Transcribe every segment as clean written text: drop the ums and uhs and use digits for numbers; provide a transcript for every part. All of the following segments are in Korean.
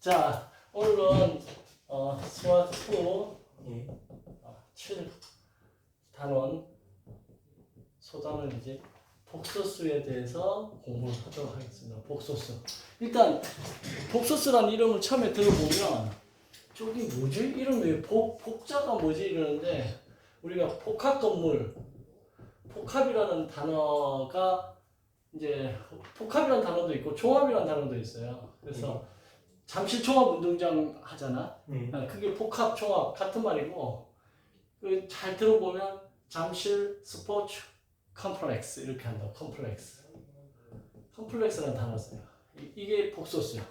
자, 오늘은 수학 7 단원 소단원이지 복소수에 대해서 공부를 하도록 하겠습니다. 복소수. 일단 복소수라는 이름을 처음에 들어보면 저기 뭐지? 이름 왜 복자가 뭐지? 이러는데 우리가 복합건물, 복합이라는 단어가 이제 복합이라는 단어도 있고 종합이라는 단어도 있어요. 그래서 잠실 종합운동장 하잖아. 그게 복합, 종합 같은 말이고 잘 들어보면 잠실 스포츠 컴플렉스 이렇게 한다. 컴플렉스라는 단어 써요. 이게 복소수야.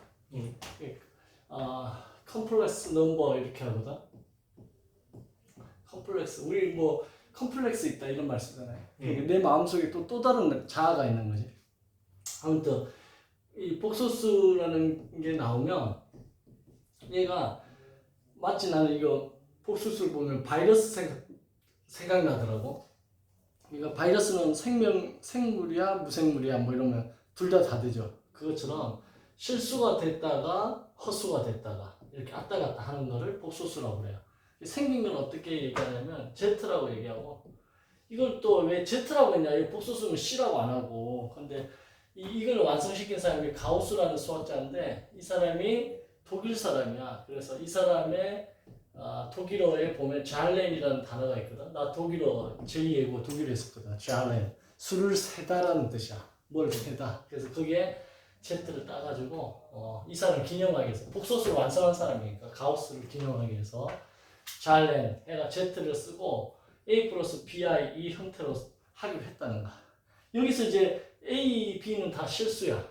컴플렉스 넘버 이렇게 하거든. 컴플렉스 우리 뭐 컴플렉스 있다 이런 말 쓰잖아요. 내 마음속에 또 다른 자아가 있는 거지. 아무튼 이 복소수라는 게 나오면 얘가 마치 나는 이거 복소수를 보면 바이러스 생각나더라고. 그러니까 바이러스는 생물이야 무생물이야 뭐 이러면 둘 다 되죠. 그것처럼 실수가 됐다가 헛수가 됐다가 이렇게 왔다 갔다 하는 거를 복소수라고 그래요. 생긴 건 어떻게 얘기하냐면 Z라고 얘기하고, 이걸 또 왜 Z라고 했냐, 이 복소수는 C라고 안 하고. 근데 이걸 완성시킨 사람이 가우스라는 수학자인데 이 사람이 독일 사람이야. 그래서 이 사람의 독일어에 보면 잘렌이라는 단어가 있거든. 나 독일어 제2외국어 독일어 했었거든. 잘렌, 술을 세다라는 뜻이야. 뭘 세다. 그래서 거기에 Z를 따가지고 이 사람을 기념하기 위해서, 복소수를 완성한 사람이니까 가우스를 기념하기 위해서 잘렌 애가 Z를 쓰고 A 플러스 BI 이 형태로 하기로 했다는 거야. 여기서 이제 A, B는 다 실수야.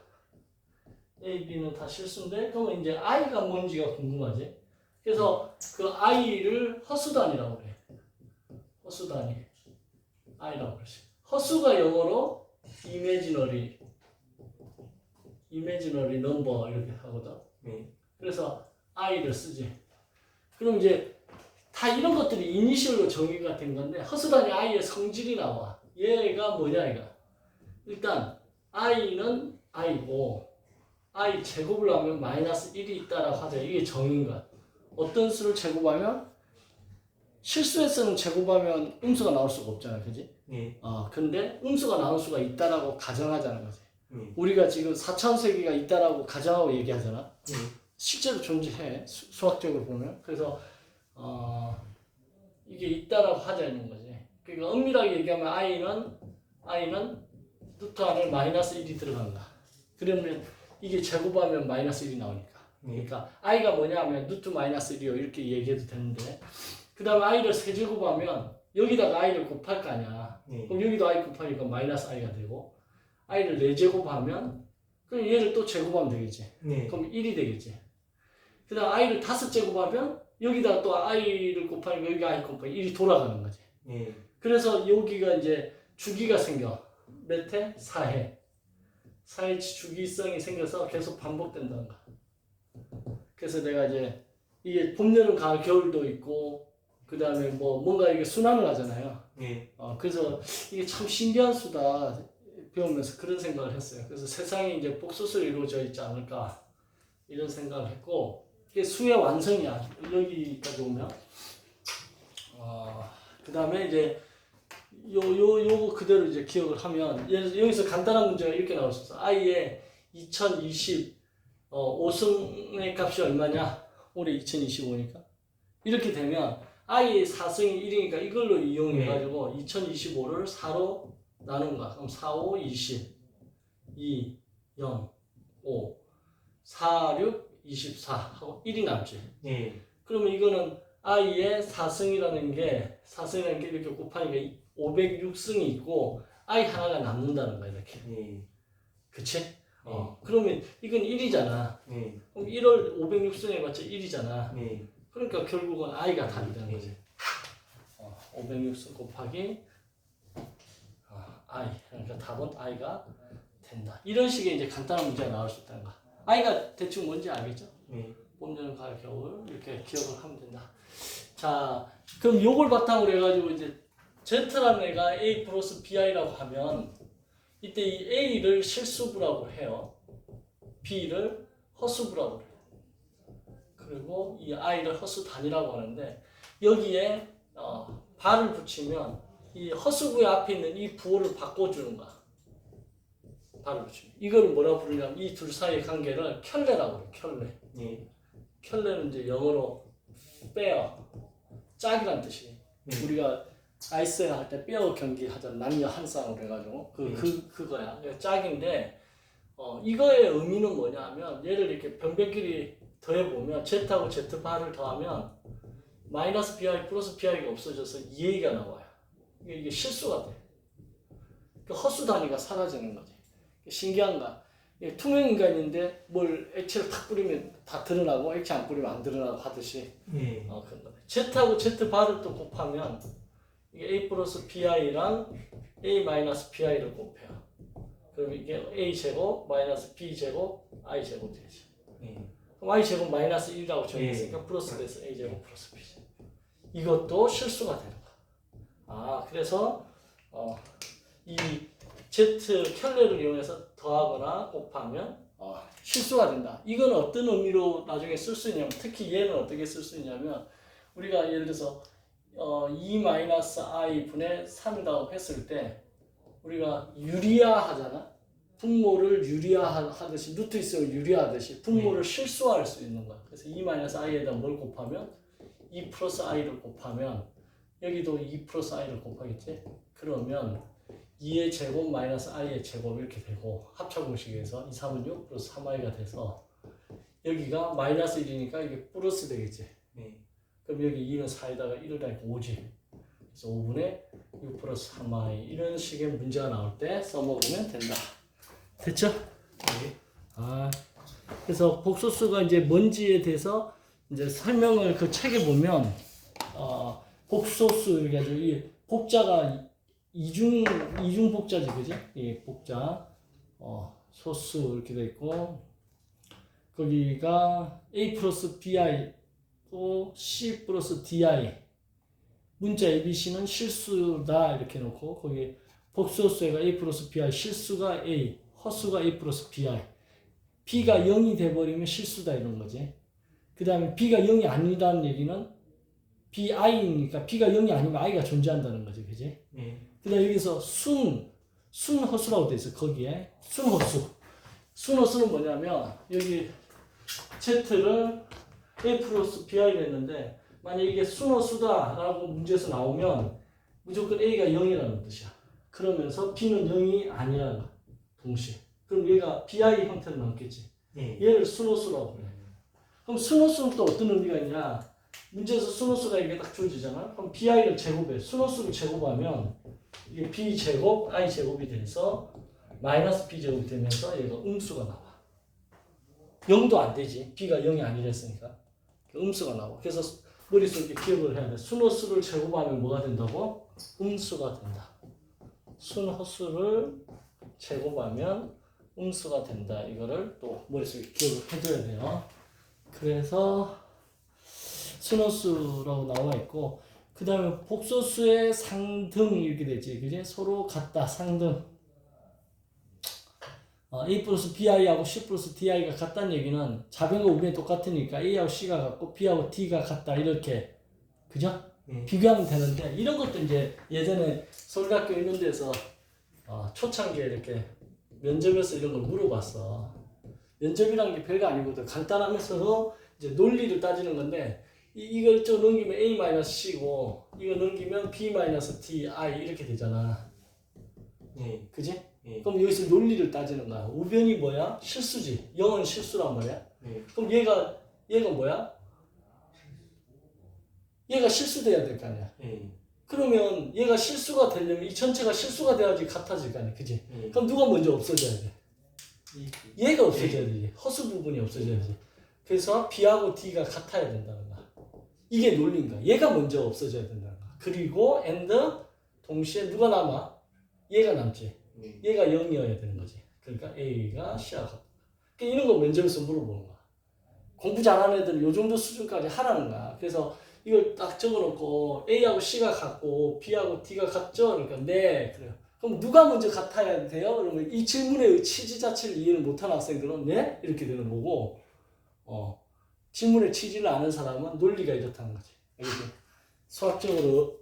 A, B는 다 실수인데 그러면 이제 I가 뭔지가 궁금하지. 그래서 그 I를 허수단이라고 그래. 허수단이 I라고 그러지. 허수가 영어로 imaginary number 이렇게 하거든. 그래서 I를 쓰지. 그럼 이제 다 이런 것들이 이니셜로 정의가 된 건데 허수단이 I의 성질이 나와. 얘가 뭐냐 이거. 일단 I는 I고 I 제곱을 하면 마이너스 1이 있다라고 하자. 이게 정의인 거야. 어떤 수를 제곱하면, 실수에서는 제곱하면 음수가 나올 수가 없잖아. 그지? 근데 음수가 나올 수가 있다라고 가정하자는 거지. 우리가 지금 4차원세기가 있다라고 가정하고 얘기하잖아. 실제로 존재해. 수학적으로 보면. 그래서 이게 있다라고 하자는 거지. 그러니까 엄밀하게 얘기하면 I는 루트 안에 마이너스 1이 들어간다. 그러면 이게 제곱하면 마이너스 1이 나오니까. 그러니까 I가 뭐냐 하면 루트 마이너스 1이요. 이렇게 얘기해도 되는데, 그 다음에 I를 세제곱하면 여기다가 I를 곱할 거 아니야. 그럼 여기도 I 곱하니까 마이너스 I가 되고, I를 4제곱하면 그럼 얘를 또 제곱하면 되겠지. 그럼 1이 되겠지. 그 다음 I를 5제곱하면 여기다가 또 I를 곱하니까 여기 I 곱하니까 1이 돌아가는 거지. 그래서 여기가 이제 주기가 생겨. 몇 회? 4회. 4회 주기성이 생겨서 계속 반복된다는 거야. 그래서 내가 이제 이게 봄, 여름, 가을, 겨울도 있고, 그 다음에 뭐 뭔가 이게 순환을 하잖아요. 그래서 이게 참 신기한 수다 배우면서 그런 생각을 했어요. 그래서 세상에 이제 복소수로 이루어져 있지 않을까 이런 생각을 했고, 이게 수의 완성이야. 여기까지 오면 그 다음에 이제 요거 그대로 이제 기억을 하면, 여기서 간단한 문제가 이렇게 나올 수 있어. I의 2020 5승의 값이 얼마냐? 올해 2025니까. 이렇게 되면 I의 4승이 1이니까 이걸로 이용해가지고 2025를 4로 나눈 거야. 그럼 4, 5, 20 2, 0, 5 4, 6, 24 하고 1이 남지. 그러면 이거는 I의 4승이라는 게 이렇게 곱하니까 506승이 있고 I 하나가 남는다는 거야. 이렇게. 그치? 그러면 이건 1이잖아. 그럼 1을 506승 해봤자 1이잖아. 그러니까 결국은 I가 답이 되는 거지. 506승 곱하기 I. 그러니까 답은 I가 된다. 이런 식의 이제 간단한 문제가 나올 수 있다는 거야. I가 대충 뭔지 알겠죠? 봄, 여름, 가을, 겨울 이렇게 기억을 하면 된다. 자, 그럼 요걸 바탕으로 해가지고 이제 Z라는 애가 A 플러스 BI라고 하면 이때 이 A를 실수부라고 해요. B를 허수부라고 해요. 그리고 이 i를 허수 단위라고 하는데 여기에 발을 붙이면 이 허수구의 앞에 있는 이 부호를 바꿔주는 거야. 발을 붙이면 이걸 뭐라 부르냐면 이 둘 사이의 관계를 켤레라고 그래. 켤레. 켤레는 이제 영어로 빼어 짝이란 뜻이에요. 우리가 아이스 할 때 빼어 경기 하잖아. 남녀 한 쌍으로 해가지고 그거야. 짝인데 이거의 의미는 뭐냐면 얘를 이렇게 변별끼리 더해보면 Z하고 Z바를 더하면 마이너스 BI 플러스 BI가 없어져서 2A가 나와요. 이게 실수가 돼. 그 허수 단위가 사라지는 거지. 신기한가? 투명 인간인데 뭘 액체를 탁 뿌리면 다 드러나고 액체 안 뿌리면 안 드러나고 하듯이 그런 거네. Z하고 Z바를 또 곱하면 이게 A 플러스 BI랑 A 마이너스 BI를 곱해요. 그럼 이게 A 제곱 마이너스 B 제곱 I 제곱 되죠. 그럼 I 제곱 마이너스 1이라고 정했으니까 플러스 돼서 A 제곱 플러스 B 제곱. 이것도 실수가 되는 거야. 그래서 이 Z 켤레를 이용해서 더하거나 곱하면 실수가 된다. 이건 어떤 의미로 나중에 쓸 수 있냐면 특히 얘는 어떻게 쓸 수 있냐면 우리가 예를 들어서 2-i 분의 3이라고 했을 때 우리가 유리화하잖아. 분모를 유리화하듯이 루트 있으면 유리화하듯이 분모를 실수화할 수 있는 거야. 그래서 2-i에다 뭘 곱하면 2 플러스 i를 곱하면 여기도 2 플러스 i를 곱하겠지. 그러면 2의 제곱 마이너스 i의 제곱 이렇게 되고 합차공식에서 2, 3은 6 플러스 3i가 돼서 여기가 마이너스 1이니까 이게 플러스 되겠지. 그럼 여기 2는 4에다가 1을 더하니까 5지. 그래서 5분의 6 플러스 3i 이런 식의 문제가 나올 때 써먹으면 된다. 됐죠? 그래서 복소수가 이제 뭔지에 대해서 이제 설명을 그 책에 보면 복소수 이렇게 이 복자가 이중 복자지, 그지? 이 복자 소수 이렇게 돼 있고 거기가 A 플러스 BI 또 C 플러스 DI 문자 ABC는 실수다 이렇게 놓고 거기 복소수가 A 플러스 BI 실수가 A 허수가 A 플러스 BI B가 0이 돼버리면 실수다 이런 거지. 그 다음에 B가 0이 아니라는 얘기는 BI니까 B가 0이 아니면 I가 존재한다는 거지, 그지? 그 다음에 여기서 순허수라고 돼 있어, 거기에. 순허수는 뭐냐면, 여기 Z를 A 플러스 BI를 했는데, 만약 이게 순허수다라고 문제에서 나오면, 무조건 A가 0이라는 뜻이야. 그러면서 B는 0이 아니라는 거야, 동시에. 그럼 얘가 BI 형태로 남겠지. 얘를 순허수라고 그래. 그럼 순허수는 또 어떤 의미가 있냐? 문제에서 순허수가 이게 딱 주어지잖아. 그럼 BI를 제곱해. 순허수를 제곱하면 이게 B 제곱, I 제곱이 돼서 마이너스 B 제곱이 되면서 얘가 음수가 나와. 0도 안 되지. B가 0이 아니랬으니까. 음수가 나와. 그래서 머릿속에 기억을 해야 돼. 순허수를 제곱하면 뭐가 된다고? 음수가 된다. 순허수를 제곱하면 음수가 된다. 이거를 또 머릿속에 기억을 해줘야 돼요. 그래서 순허수라고 나와 있고 그 다음에 복소수의 상등 이렇게 되지, 그지? 서로 같다, 상등. A 플러스 BI하고 C 플러스 DI가 같다는 얘기는 좌변과 우변이 똑같으니까 A하고 C가 같고 B하고 D가 같다 이렇게, 그죠? 비교하면 되는데 이런 것도 이제 예전에 서울대학교 있는 데서 초창기에 이렇게 면접에서 이런 걸 물어봤어. 면접이란 게 별거 아니거든. 간단하면서도 이제 논리를 따지는 건데 이걸 좀 넘기면 A-C고 이거 넘기면 B-DI 이렇게 되잖아. 그지? 그럼 여기서 논리를 따지는 거야. 우변이 뭐야? 실수지. 0은 실수란 말이야. 그럼 얘가 뭐야? 얘가 실수돼야 될 거 아니야. 그러면 얘가 실수가 되려면 이 전체가 실수가 돼야지 같아질 거 아니야. 그지? 그럼 누가 먼저 없어져야 돼? 얘가 없어져야 되지. 허수 부분이 없어져야지. 그래서 B하고 D가 같아야 된다는 거야. 이게 논리인 거야. 얘가 먼저 없어져야 된다는 거야. 그리고 and 동시에 누가 남아? 얘가 남지. 얘가 0이어야 되는 거지. 그러니까 A가 C하고 같다. 그러니까 이런 거 면접에서 물어보는 거야. 공부 잘하는 애들은 이 정도 수준까지 하라는 거야. 그래서 이걸 딱 적어놓고 A하고 C가 같고 B하고 D가 같죠? 그러니까 네. 그래요. 그럼 누가 먼저 같아야 돼요? 그러면 이 질문의 취지 자체를 이해를 못하는 학생들은 네? 이렇게 되는 거고 지문의 취지를 아는 사람은 논리가 이렇다는 거지. 알겠지? 수학적으로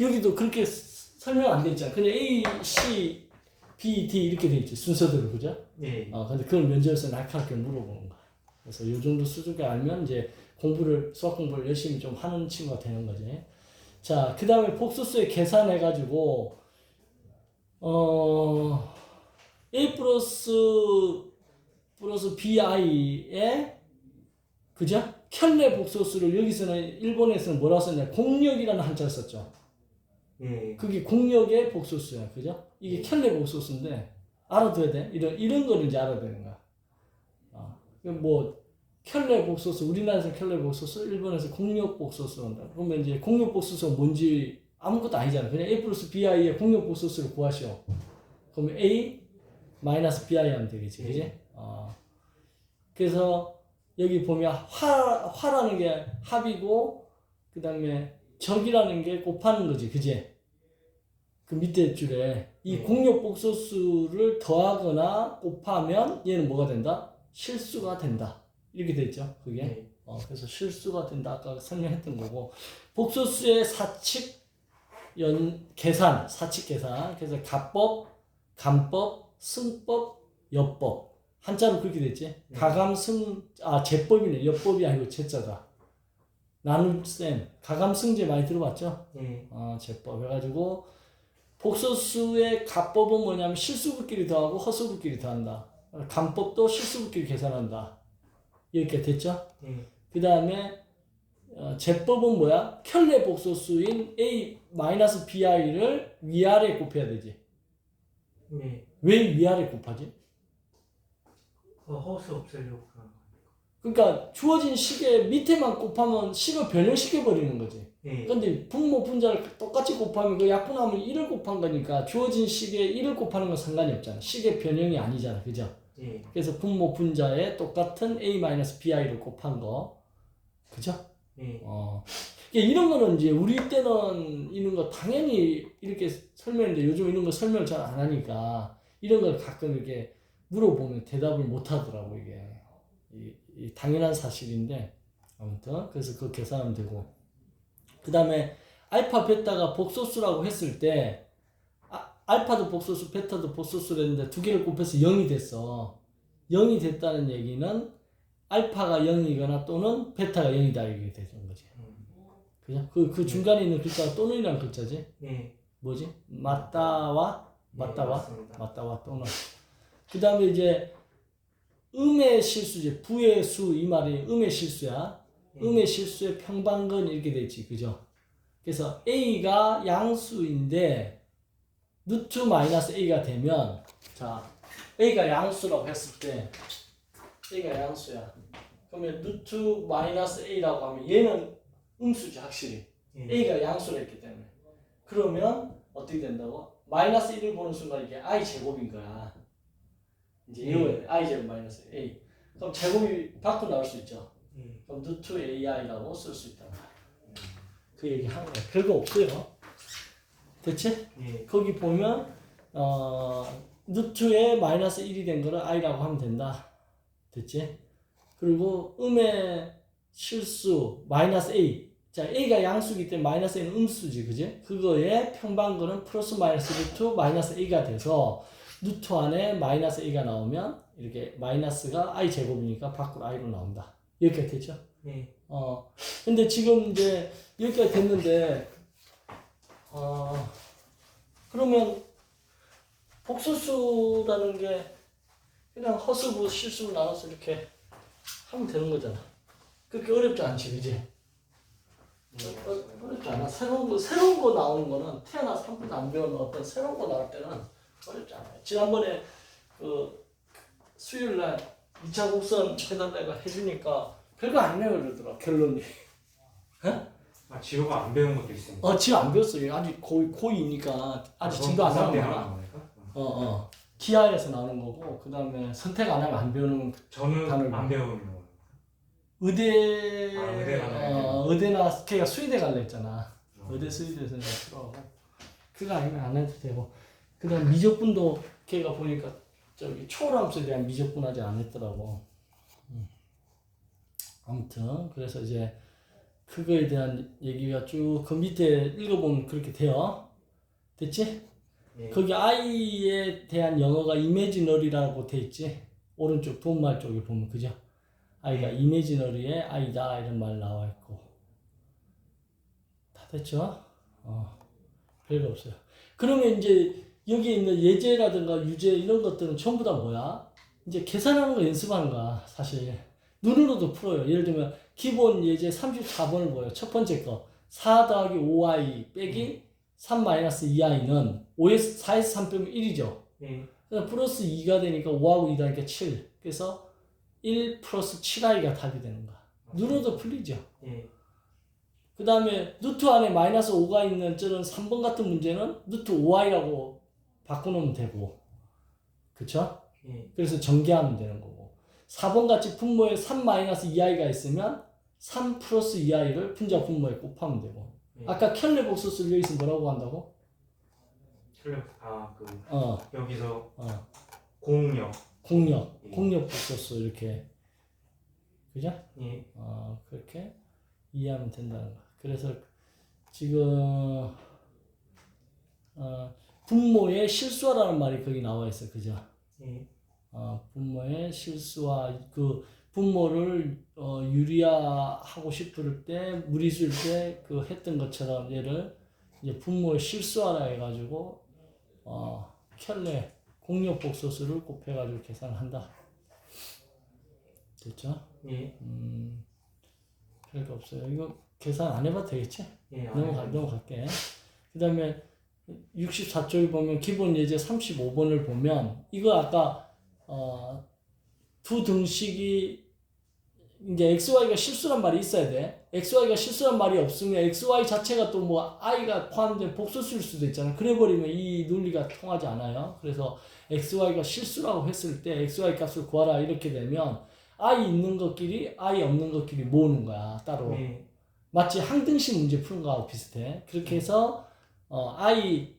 여기도 그렇게 설명 안 돼 있잖아. 그냥 A, C, B, D 이렇게 돼 있지. 순서대로 그죠? 예. 근데 그걸 면접에서 날카롭게 물어보는 거야. 그래서 이 정도 수준까지 알면 이제 수학 공부를 열심히 좀 하는 친구가 되는 거지. 자, 그 다음에 복소수의 계산해가지고, A 플러스 BI에, 그죠? 켤레 복소수를 여기서는, 일본에서는 뭐라고 썼냐? 공력이라는 한자를 썼죠. 예. 그게 공력의 복소수야. 그죠? 이게 켤레 복소수인데, 알아둬야 돼. 이런 거를 이제 알아야 되는 거야. 뭐, 켤레 복소수, 우리나라에서 켤레 복소수, 일본에서 공력 복소수 한다. 그러면 이제 공력 복소수가 뭔지 아무것도 아니잖아. 그냥 A 플러스 BI의 공력 복소수를 구하시오. 그러면 A 마이너스 BI 하면 되겠지. 그지? 그래서 여기 보면 화라는 게 합이고, 그 다음에 적이라는 게 곱하는 거지. 그지? 그 밑에 줄에 이 공력 복소수를 더하거나 곱하면 얘는 뭐가 된다? 실수가 된다. 이렇게 돼 있죠. 그게. 그래서 실수가 된다. 아까 설명했던 거고. 복소수의 사칙 계산. 그래서 가법, 간법, 승법, 여법. 한자로 그렇게 됐지. 제법이네. 여법이 아니고 제자다. 나눗셈. 가감승제 많이 들어봤죠? 제법. 해가지고 복소수의 가법은 뭐냐면 실수분끼리 더하고 허수분끼리 더한다. 간법도 실수분끼리 계산한다. 이렇게 됐죠? 그 다음에 제법은 뭐야? 켤레 복소수인 A-BI를 위아래 곱해야 되지. 왜 위아래 곱하지? 허수 없애려고 그런 거. 그러니까 주어진 식의 밑에만 곱하면 식을 변형시켜 버리는 거지. 근데 분모 분자를 똑같이 곱하면 그 약분하면 1을 곱한 거니까 주어진 식에 1을 곱하는 건 상관이 없잖아. 식의 변형이 아니잖아. 그죠? 그래서 분모 분자에 똑같은 A-BI를 곱한 거. 그죠? 이런 거는 이제 우리 때는 이런 거 당연히 이렇게 설명했는데 요즘 이런 거 설명을 잘 안 하니까 이런 걸 가끔 이렇게 물어보면 대답을 못 하더라고. 이게 이 당연한 사실인데 아무튼 그래서 그거 계산하면 되고, 그 다음에 알파 베타가 복소수라고 했을 때 알파도 복소수 베타도 복소수를 했는데 두 개를 곱해서 0이 됐어. 0이 됐다는 얘기는 알파가 0이거나 또는 베타가 0이다 이렇게 되는 거지. 그죠? 그 중간에 있는 글자가 또는이라는 글자지. 뭐지? 맞다와 또는. 그 다음에 이제 음의 실수지. 부의 수 이 말이 음의 실수야. 음의 실수의 평방근 이렇게 돼 있지. 그죠? 그래서 A가 양수인데 루트 마이너스 A가 되면, 자, A가 양수라고 했을 때 A가 양수야. 그러면 루트 마이너스 A라고 하면 얘는 음수지 확실히. A가 양수라 했기 때문에. 그러면 어떻게 된다고? 마이너스 1을 보는 순간 이게 I 제곱인 거야. 이제 I 제곱 마이너스 A. 그럼 제곱이 밖으로 나올 수 있죠. 그럼 루트 AI라고 쓸 수 있다. 그 얘기 하는 거야. 별거 없어요. 됐지? 거기 보면 루트에 마이너스 1이 된 거를 I라고 하면 된다. 됐지? 그리고 음의 실수 마이너스 A. 자, A가 양수이기 때문에 마이너스 A는 음수지. 그지? 그거의 평방근은 플러스 마이너스 루트 마이너스 A가 돼서 루트 안에 마이너스 A가 나오면 이렇게 마이너스가 I 제곱이니까 밖으로 I로 나온다. 여기까지 됐죠? 근데 지금 이제 여기까지 됐는데 그러면 복소수라는 게 그냥 허수부 실수로 나눠서 이렇게 하면 되는 거잖아. 그렇게 어렵지 않지, 그지? 어렵지 않아. 새로운 거 나오는 거는 태어나서 한 번도 안 배운 어떤 새로운 거 나올 때는 어렵지 않아요. 지난번에 그 수요일날 2차 곡선 해달라고 해주니까 별거 아니네요 그러더라. 결론이. 지호가 안 배운 것도 있습니다. 지금 안 배웠어요. 아직 고2니까 아직 진도 안 나온 거야. 기하에서 나오는 거고, 그 다음에 선택 안 하면 안 배우는 저는 단어를 안 배우는 거예요. 의대나 걔가 수의대 갈래 했잖아. 의대 수의대에서 들어가고 그거 아니면 안 해도 되고, 그 다음 미적분도 걔가 보니까 저기 초월함수에 대한 미적분 아직 안 했더라고. 아무튼 그래서 이제 그거에 대한 얘기가 쭉 그 밑에 읽어보면 그렇게 돼요. 됐지? 네. 거기 I에 대한 영어가 imaginary라고 돼 있지? 오른쪽 도움말 쪽에 보면 그죠? I가 imaginary에 I다 이런 말 나와 있고 다 됐죠? 별거 없어요. 그러면 이제 여기 있는 예제라든가 유제 이런 것들은 전부 다 뭐야? 이제 계산하는 거 연습하는 거야 사실. 눈으로도 풀어요. 예를 들면 기본 예제 34번을 보여요. 첫 번째 거 4 더하기 5i 빼기 3 마이너스 2i는 4에서 3 빼면 1이죠. 그래서 플러스 2가 되니까 5하고 2 더하니까 7. 그래서 1 플러스 7i가 답이 되는 거야. 눈으로도 풀리죠. 그 다음에 루트 안에 마이너스 5가 있는 저런 3번 같은 문제는 루트 5i라고 바꿔놓으면 되고 그쵸? 그래서 전개하면 되는 거고 4번 같이 분모에 3 마이너스 2i가 있으면 3 플러스 2i를 분자 분모에 곱하면 되고 아까 켈레 복소수를 여기서 뭐라고 한다고? 여기서 공역 공역 복소수 이렇게 그죠? 그렇게 이해하면 된다는 거. 그래서 지금 분모의 실수화라는 말이 거기 나와 있어, 그죠? 분모의 실수화 그 분모를 유리화하고 싶을 때 무리수일 때 그 했던 것처럼 얘를 이제 분모의 실수화라 해가지고 켈레 공역 복소수를 곱해가지고 계산한다. 됐죠? 별거 없어요. 이거 계산 안 해봐도 되겠지? 넘어갈게. 그 다음에 64쪽에 보면 기본 예제 35번을 보면 이거 아까 두 등식이 이제 XY가 실수란 말이 있어야 돼. XY가 실수란 말이 없으면 XY 자체가 또 뭐 I가 포함된 복소수일 수도 있잖아. 그래버리면 이 논리가 통하지 않아요. 그래서 XY가 실수라고 했을 때 XY 값을 구하라 이렇게 되면 I 있는 것끼리 I 없는 것끼리 모으는 거야 따로. 마치 항등식 문제 푸는 거하고 비슷해. 그렇게 해서 I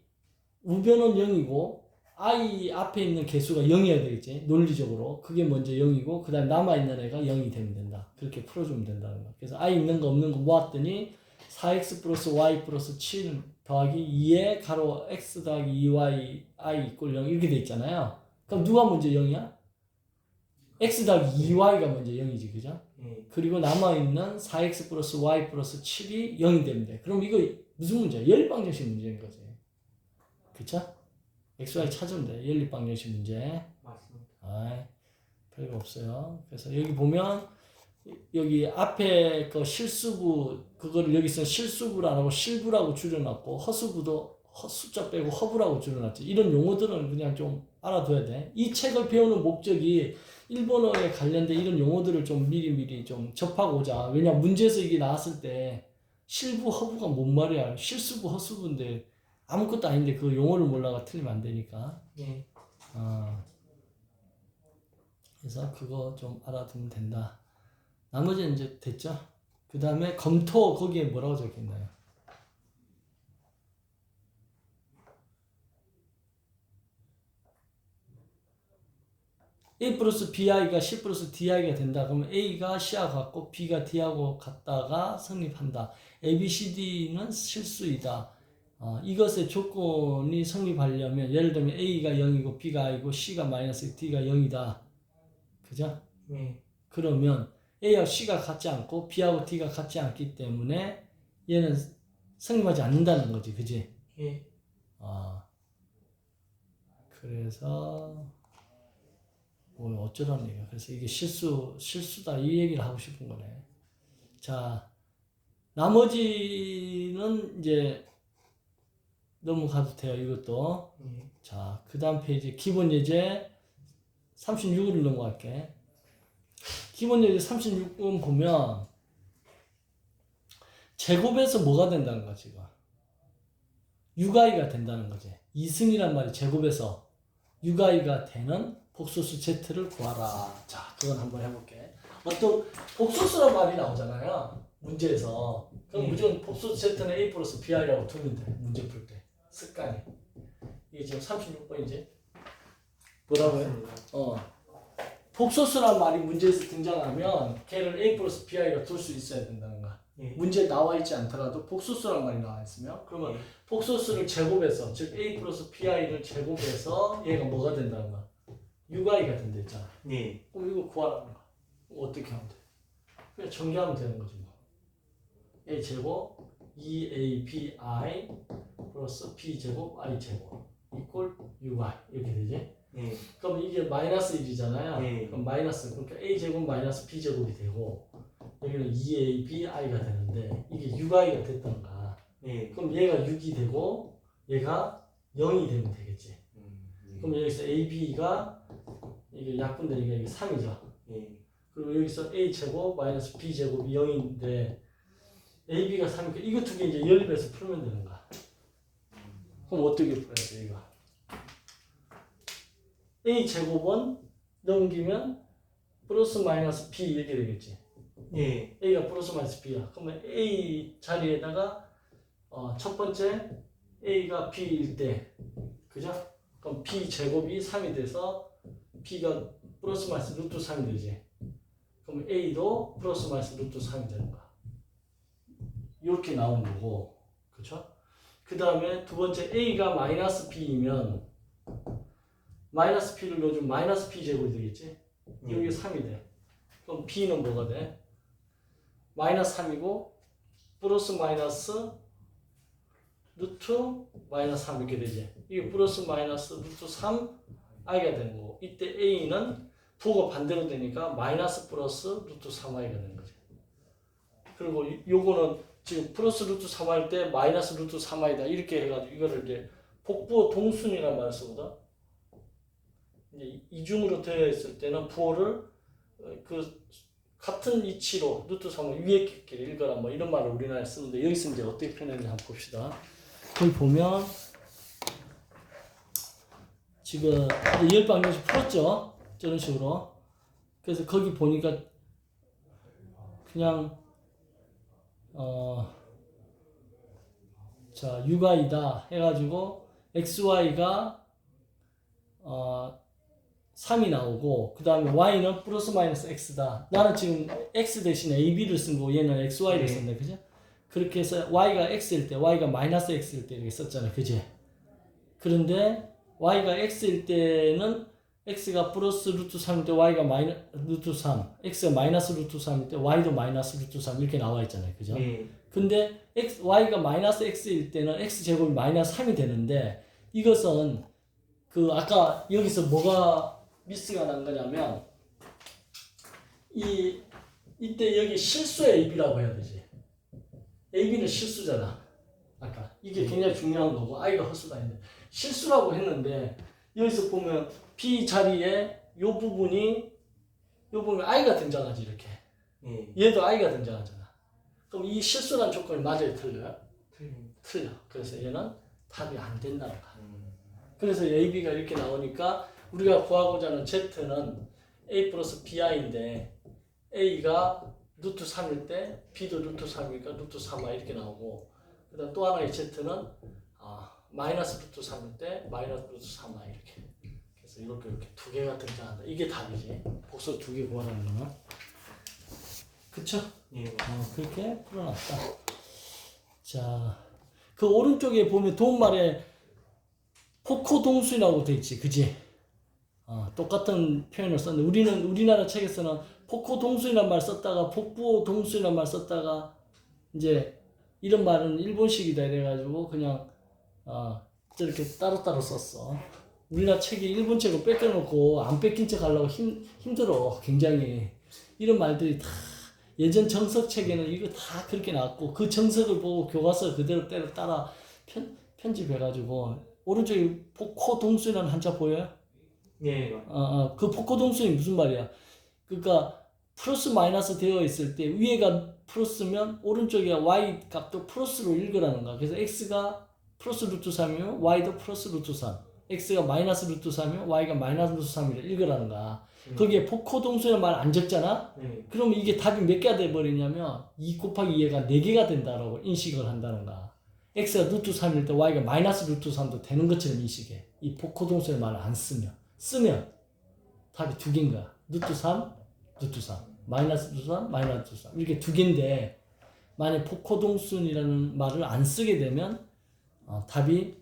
우변은 0이고 I 앞에 있는 개수가 0이어야 되겠지 논리적으로. 그게 먼저 0이고 그 다음 남아있는 애가 0이 되면 된다. 그렇게 풀어주면 된다는 거야. 그래서 I 있는 거 없는 거 모았더니 4x 플러스 y 플러스 7 더하기 2에 가로 x 더하기 2y I 이꼴 0 이렇게 돼 있잖아요. 그럼 누가 먼저 0이야? x 더하기 2y가 먼저 0이지 그죠? 그리고 남아있는 4x 플러스 y 플러스 7이 0이 되면 돼. 그럼 이거 무슨 문제야? 연립방정식 문제인 거지. 그쵸? xy 찾으면 돼. 연립방정식 문제. 맞습니다. 별거 없어요. 그래서 여기 보면 여기 앞에 그 실수부 그거를 여기서 실수부를 안 하고 실부라고 줄여놨고 허수부도 숫자 빼고 허부라고 줄여놨지. 이런 용어들은 그냥 좀 알아둬야 돼. 이 책을 배우는 목적이 일본어에 관련된 이런 용어들을 좀 미리 좀 접하고자. 왜냐 문제에서 이게 나왔을 때 실부 허부가 뭔 말이야. 실수부 허수부인데 아무것도 아닌데 그 용어를 몰라가 틀리면 안 되니까. 그래서 그거 좀 알아두면 된다. 나머지는 이제 됐죠? 그 다음에 검토 거기에 뭐라고 적혀있나요? A 플러스 BI가 C 플러스 DI가 된다. 그러면 A가 C하고 같고 B가 D하고 같다가 성립한다. A, B, C, D는 실수이다. 이것의 조건이 성립하려면 예를 들면 A가 0이고 B가 I고 C가 마이너스 D가 0이다. 그죠? 그러면 A하고 C가 같지 않고 B하고 D가 같지 않기 때문에 얘는 성립하지 않는다는 거지. 그지? 그래서 뭐 어쩌라는 얘기야. 그래서 이게 실수다 이 얘기를 하고 싶은 거네. 자, 나머지는 이제 넘어가도 돼요. 이것도. 자, 그 다음 페이지 기본 예제 36을 넘어갈게. 기본 예제 36번 보면 제곱에서 뭐가 된다는 거지, 이거. 6i가 된다는 거지. 2승이란 말이 제곱에서 6i가 되는 복소수 z를 구하라. 자, 그건 한번 해볼게. 어떤 복소수란 말이 나오잖아요. 문제에서. 그럼 무조건 복소수 z는 a 플러스 bi라고 두면 돼. 문제 풀 때. 습관이. 이게 지금 36번이지. 뭐라고요? 복소수란 말이 문제에서 등장하면 걔를 a 플러스 bi가 둘 수 있어야 된다는 거야. 예. 문제에 나와 있지 않더라도 복소수란 말이 나와 있으면 그러면 예. 복소수를 제곱해서 즉 a 플러스 bi를 제곱해서 얘가 뭐가 된다는 거야? 6i가 된댔잖아. 예. 그럼 이거 구하라는 거야. 어떻게 하면 돼? 그냥 전개하면 되는 거지 뭐. a 제곱 2abi 플러스 b 제곱 i 제곱 이꼴 6i 이렇게 되지? 예. 그럼 이게 마이너스 1이잖아요. 네. 그럼 마이너스 그러니까 a 제곱 마이너스 b 제곱이 되고 여기는 2abi가 되는데 이게 6i가 됐던 거야. 예. 그럼 얘가 6이 되고 얘가 0이 되면 되겠지. 예. 그럼 여기서 ab가 이게 약분되니까 이게 3이죠. 예. 그리고 여기서 a 제곱 마이너스 b 제곱이 0인데 ab가 3이니까 이거 두 개 이제 연립해서 풀면 되는 거야. 그럼 어떻게 풀어야 돼 이거? a 제곱은 넘기면 플러스 마이너스 b 이렇게 되겠지. 예. a가 플러스 마이너스 b야. 그러면 a 자리에다가 첫 번째 a가 b일 때 그죠? 그럼 b 제곱이 3이 돼서 b가 플러스 마이너스 루트 3이 되지. 그럼 a도 플러스 마이너스 루트 3이 되는 거야. 이렇게 나온 거고, 그렇죠? 그 다음에 두 번째 a가 마이너스 b이면 마이너스 p를 넣어주면 마이너스 p 제곱이 되겠지? 여기 3이 돼. 그럼 b는 뭐가 돼? 마이너스 3이고 플러스 마이너스 루트 마이너스 3 이렇게 되지. 이게 플러스 마이너스 루트 3 i가 되는 거고 이때 a는 부호가 반대로 되니까 마이너스 플러스 루트 3i가 되는 거지. 그리고 요거는 지금 플러스 루트 3 할 때 마이너스 루트 3i다 이렇게 해가지고 이거를 이제 복부호 동순이라는 말을 쓰거든. 이제 이중으로 되어 있을 때는 부호를 그 같은 위치로 루트 3을 위에 깊게 읽어라 뭐 이런 말을 우리나라에 쓰는데 여기서 이제 어떻게 표현했는지 한번 봅시다. 거기 보면 지금 열방정식 풀었죠? 저런 식으로. 그래서 거기 보니까 그냥 자 6i다 해가지고 xy가 3이 나오고 그 다음에 y는 플러스 마이너스 x다. 나는 지금 x 대신에 ab를 쓴 거고 얘는 xy를 썼네, 그죠? 그렇게 해서 y가 x일 때, y가 마이너스 x일 때 이렇게 썼잖아, 그지? 그런데 y가 x일 때는 x가 플러스 루트 3일 때 y가 마이너스 루트 3, x가 마이너스 루트 3일 때 y도 마이너스 루트 3 이렇게 나와 있잖아요, 그죠? 근데 y가 마이너스 x일 때는 x 제곱이 마이너스 3이 되는데 이것은 그 아까 여기서 뭐가 미스가 난 거냐면 이때 여기 실수의 AB라고 해야 되지. AB는 실수잖아. 아까 이게 굉장히 중요한 거고 i가 헛수다 했는데 실수라고 했는데 여기서 보면 B 자리에 요 부분이 i가 등장하지 이렇게. 얘도 i가 등장하잖아. 그럼 이 실수란 조건이 맞아요, 틀려요? 틀려. 그래서 얘는 답이 안 된다는 거야. 그래서 AB가 이렇게 나오니까 우리가 구하고자 하는 Z는 A 플러스 BI인데 A가 루트 3일 때 B도 루트 3이니까 루트 3i 이렇게 나오고 그 다음 또 하나의 Z는 마이너스 루트 3일 때 마이너스 루트 3i 이렇게 그래서 이렇게 두 개가 등장한다. 이게 답이지. 복수 두 개 구하라는 거는. 그쵸? 그렇게 풀어놨다. 자, 그 오른쪽에 보면 도움말에 포코 동수라고 돼 있지, 그지? 똑같은 표현을 썼는데 우리는 우리나라 책에서는 포코 동수이란 말 썼다가 복부호 동수이란 말 썼다가 이제 이런 말은 일본식이다 이래가지고 그냥 저렇게 따로따로 썼어. 우리나라 책이 일본 책을 뺏겨놓고 안 뺏긴 척 하려고 힘들어 굉장히. 이런 말들이 다 예전 정석 책에는 이거 다 그렇게 나왔고 그 정석을 보고 교과서 그대로 따라 편집해가지고 오른쪽에 포코 동수라는 한자 보여요? 예. 그 포코 동수는 무슨 말이야? 그러니까 플러스 마이너스 되어 있을 때 위에가 플러스면 오른쪽에 y 값도 플러스로 읽으라는 거야. 그래서 x가 플러스 루트 3이면 y도 플러스 루트 3. x가 마이너스 루트 3이면 y가 마이너스 루트 3이라 읽으라는 거야. 거기에 포코 동수라는 말 안 적잖아? 그러면 이게 답이 몇 개가 돼버리냐면 2 곱하기 2가 4개가 된다라고 인식을 한다는 거야. x가 루트 3일 때 y가 마이너스 루트 3도 되는 것처럼 인식해. 이 포코 동수의 말을 안 쓰면 답이 두 개인 거야. 루트 3, 루트 3, 마이너스 루트 3, 마이너스 루트 3 이렇게 두 개인데 만약 포코동순이라는 말을 안 쓰게 되면 답이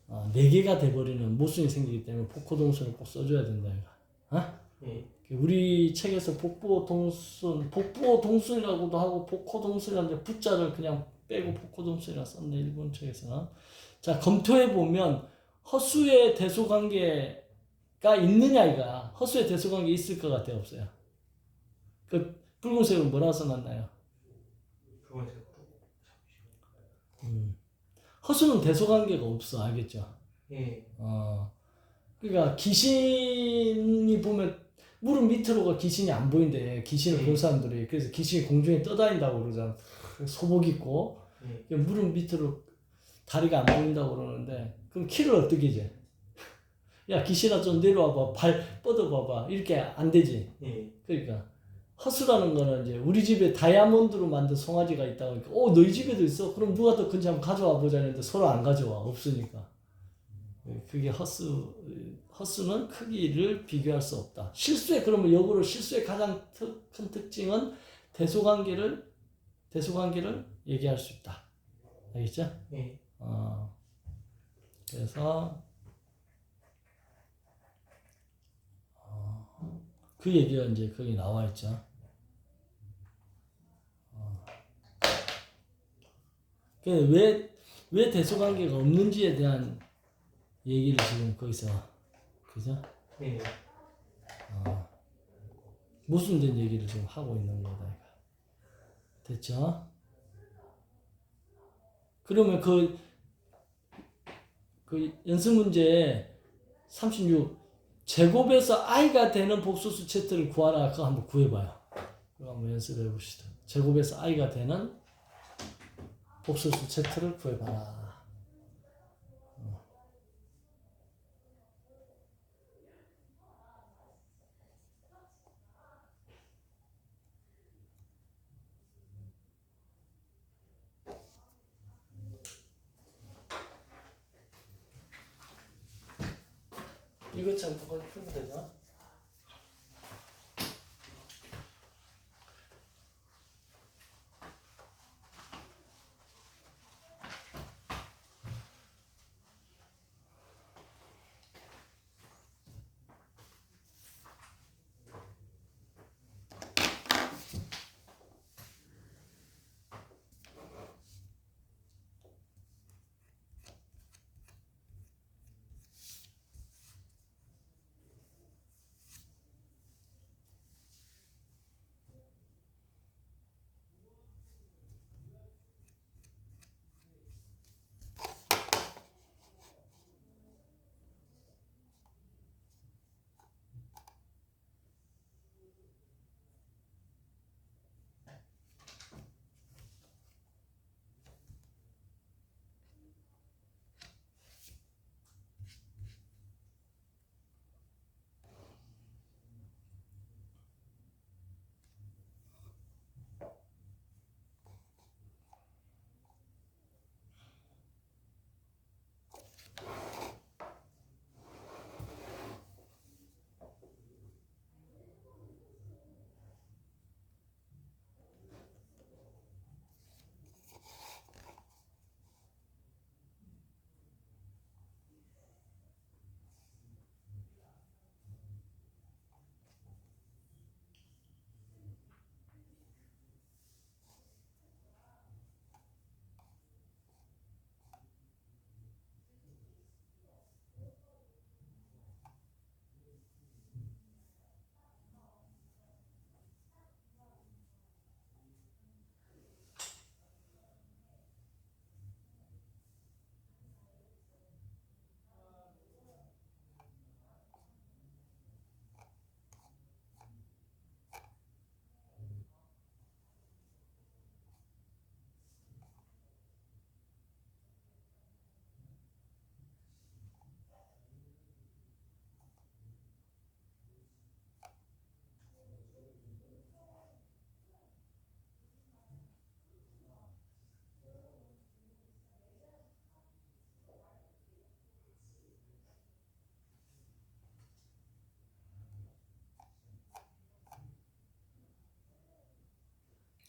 4개가 돼버리는 모순이 생기기 때문에 포코동순을 꼭 써줘야 된다 이거. 예. 우리 책에서 복부동순이라고도 하고 포코동순이라는데 부자를 그냥 빼고 포코동순이라 썼네 일본 책에서는. 자 검토해 보면 허수의 대소관계가 있느냐 이가. 허수의 대소관계 있을 것 같아요 없어요? 그 붉은색은 뭐라고 써놨나요? 그건 제가 허수는 대소관계가 없어 알겠죠? 예. 그러니까 귀신이 보면 무릎 밑으로가 귀신이 안 보인대. 귀신을 본 사람들이. 그래서 귀신이 공중에 떠다닌다고 그러잖아. 소복 입고 무릎 밑으로 다리가 안 보인다고 그러는데 그럼 키를 어떻게 재? 야 귀신아 좀 내려와봐. 발 뻗어봐봐. 이렇게 안 되지. 예. 그러니까 허수라는 거는 이제 우리 집에 다이아몬드로 만든 송아지가 있다고 하니까 너희 집에도 있어? 그럼 누가 더 큰지 한번 가져와 보자 했는데 서로 안 가져와. 없으니까. 그게 허수는 크기를 비교할 수 없다. 실수의 그러면 역으로 실수의 가장 큰 특징은 대소관계를 얘기할 수 있다. 알겠죠? 예. 그래서 그 얘기가 이제 거기 나와 있죠. 왜 대소관계가 없는지에 대한 얘기를 지금 거기서 그죠? 예. 모순된 얘기를 지금 하고 있는 거다. 됐죠? 그러면 그 연습 문제 36 제곱에서 i가 되는 복소수 z를 구하라. 그거 한번 구해봐요. 그거 한번 연습해 봅시다. 제곱에서 i가 되는 복소수 z를 구해봐라. 이것처럼 그걸 풀면 되죠?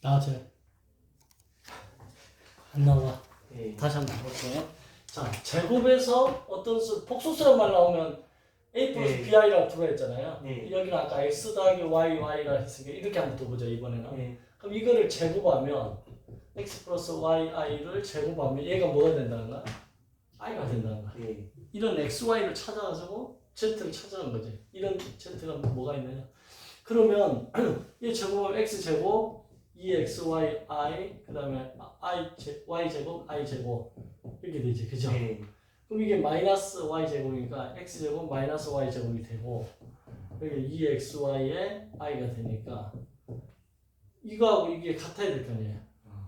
나와줘요. 안 나와. 네. 다시 한번 볼게요. 자, 제곱에서 어떤 복소수란 말 나오면 a 플러스 네. bi라고 들어있잖아요. 네. 여기는 아까 x 더하기 y가 했으니까 이렇게 한번 더 보자 이번에는. 네. 그럼 이거를 제곱하면 x 플러스 yi를 제곱하면 얘가 뭐가 된다는 거야? i가 된다는 거야. 네. 이런 xy를 찾아가지고 z를 찾아가는 거지. 이런 z가 뭐가 있느냐? 그러면 이 제곱하면 x 제곱 2xy i 그다음에 y 제곱 i 제곱 이렇게 되지, 그죠? 네. 그럼 이게 마이너스 y 제곱이니까 x 제곱 마이너스 y 제곱이 되고 여기 2xy에 i가 되니까 이거하고 이게 같아야 될 거 아니에요.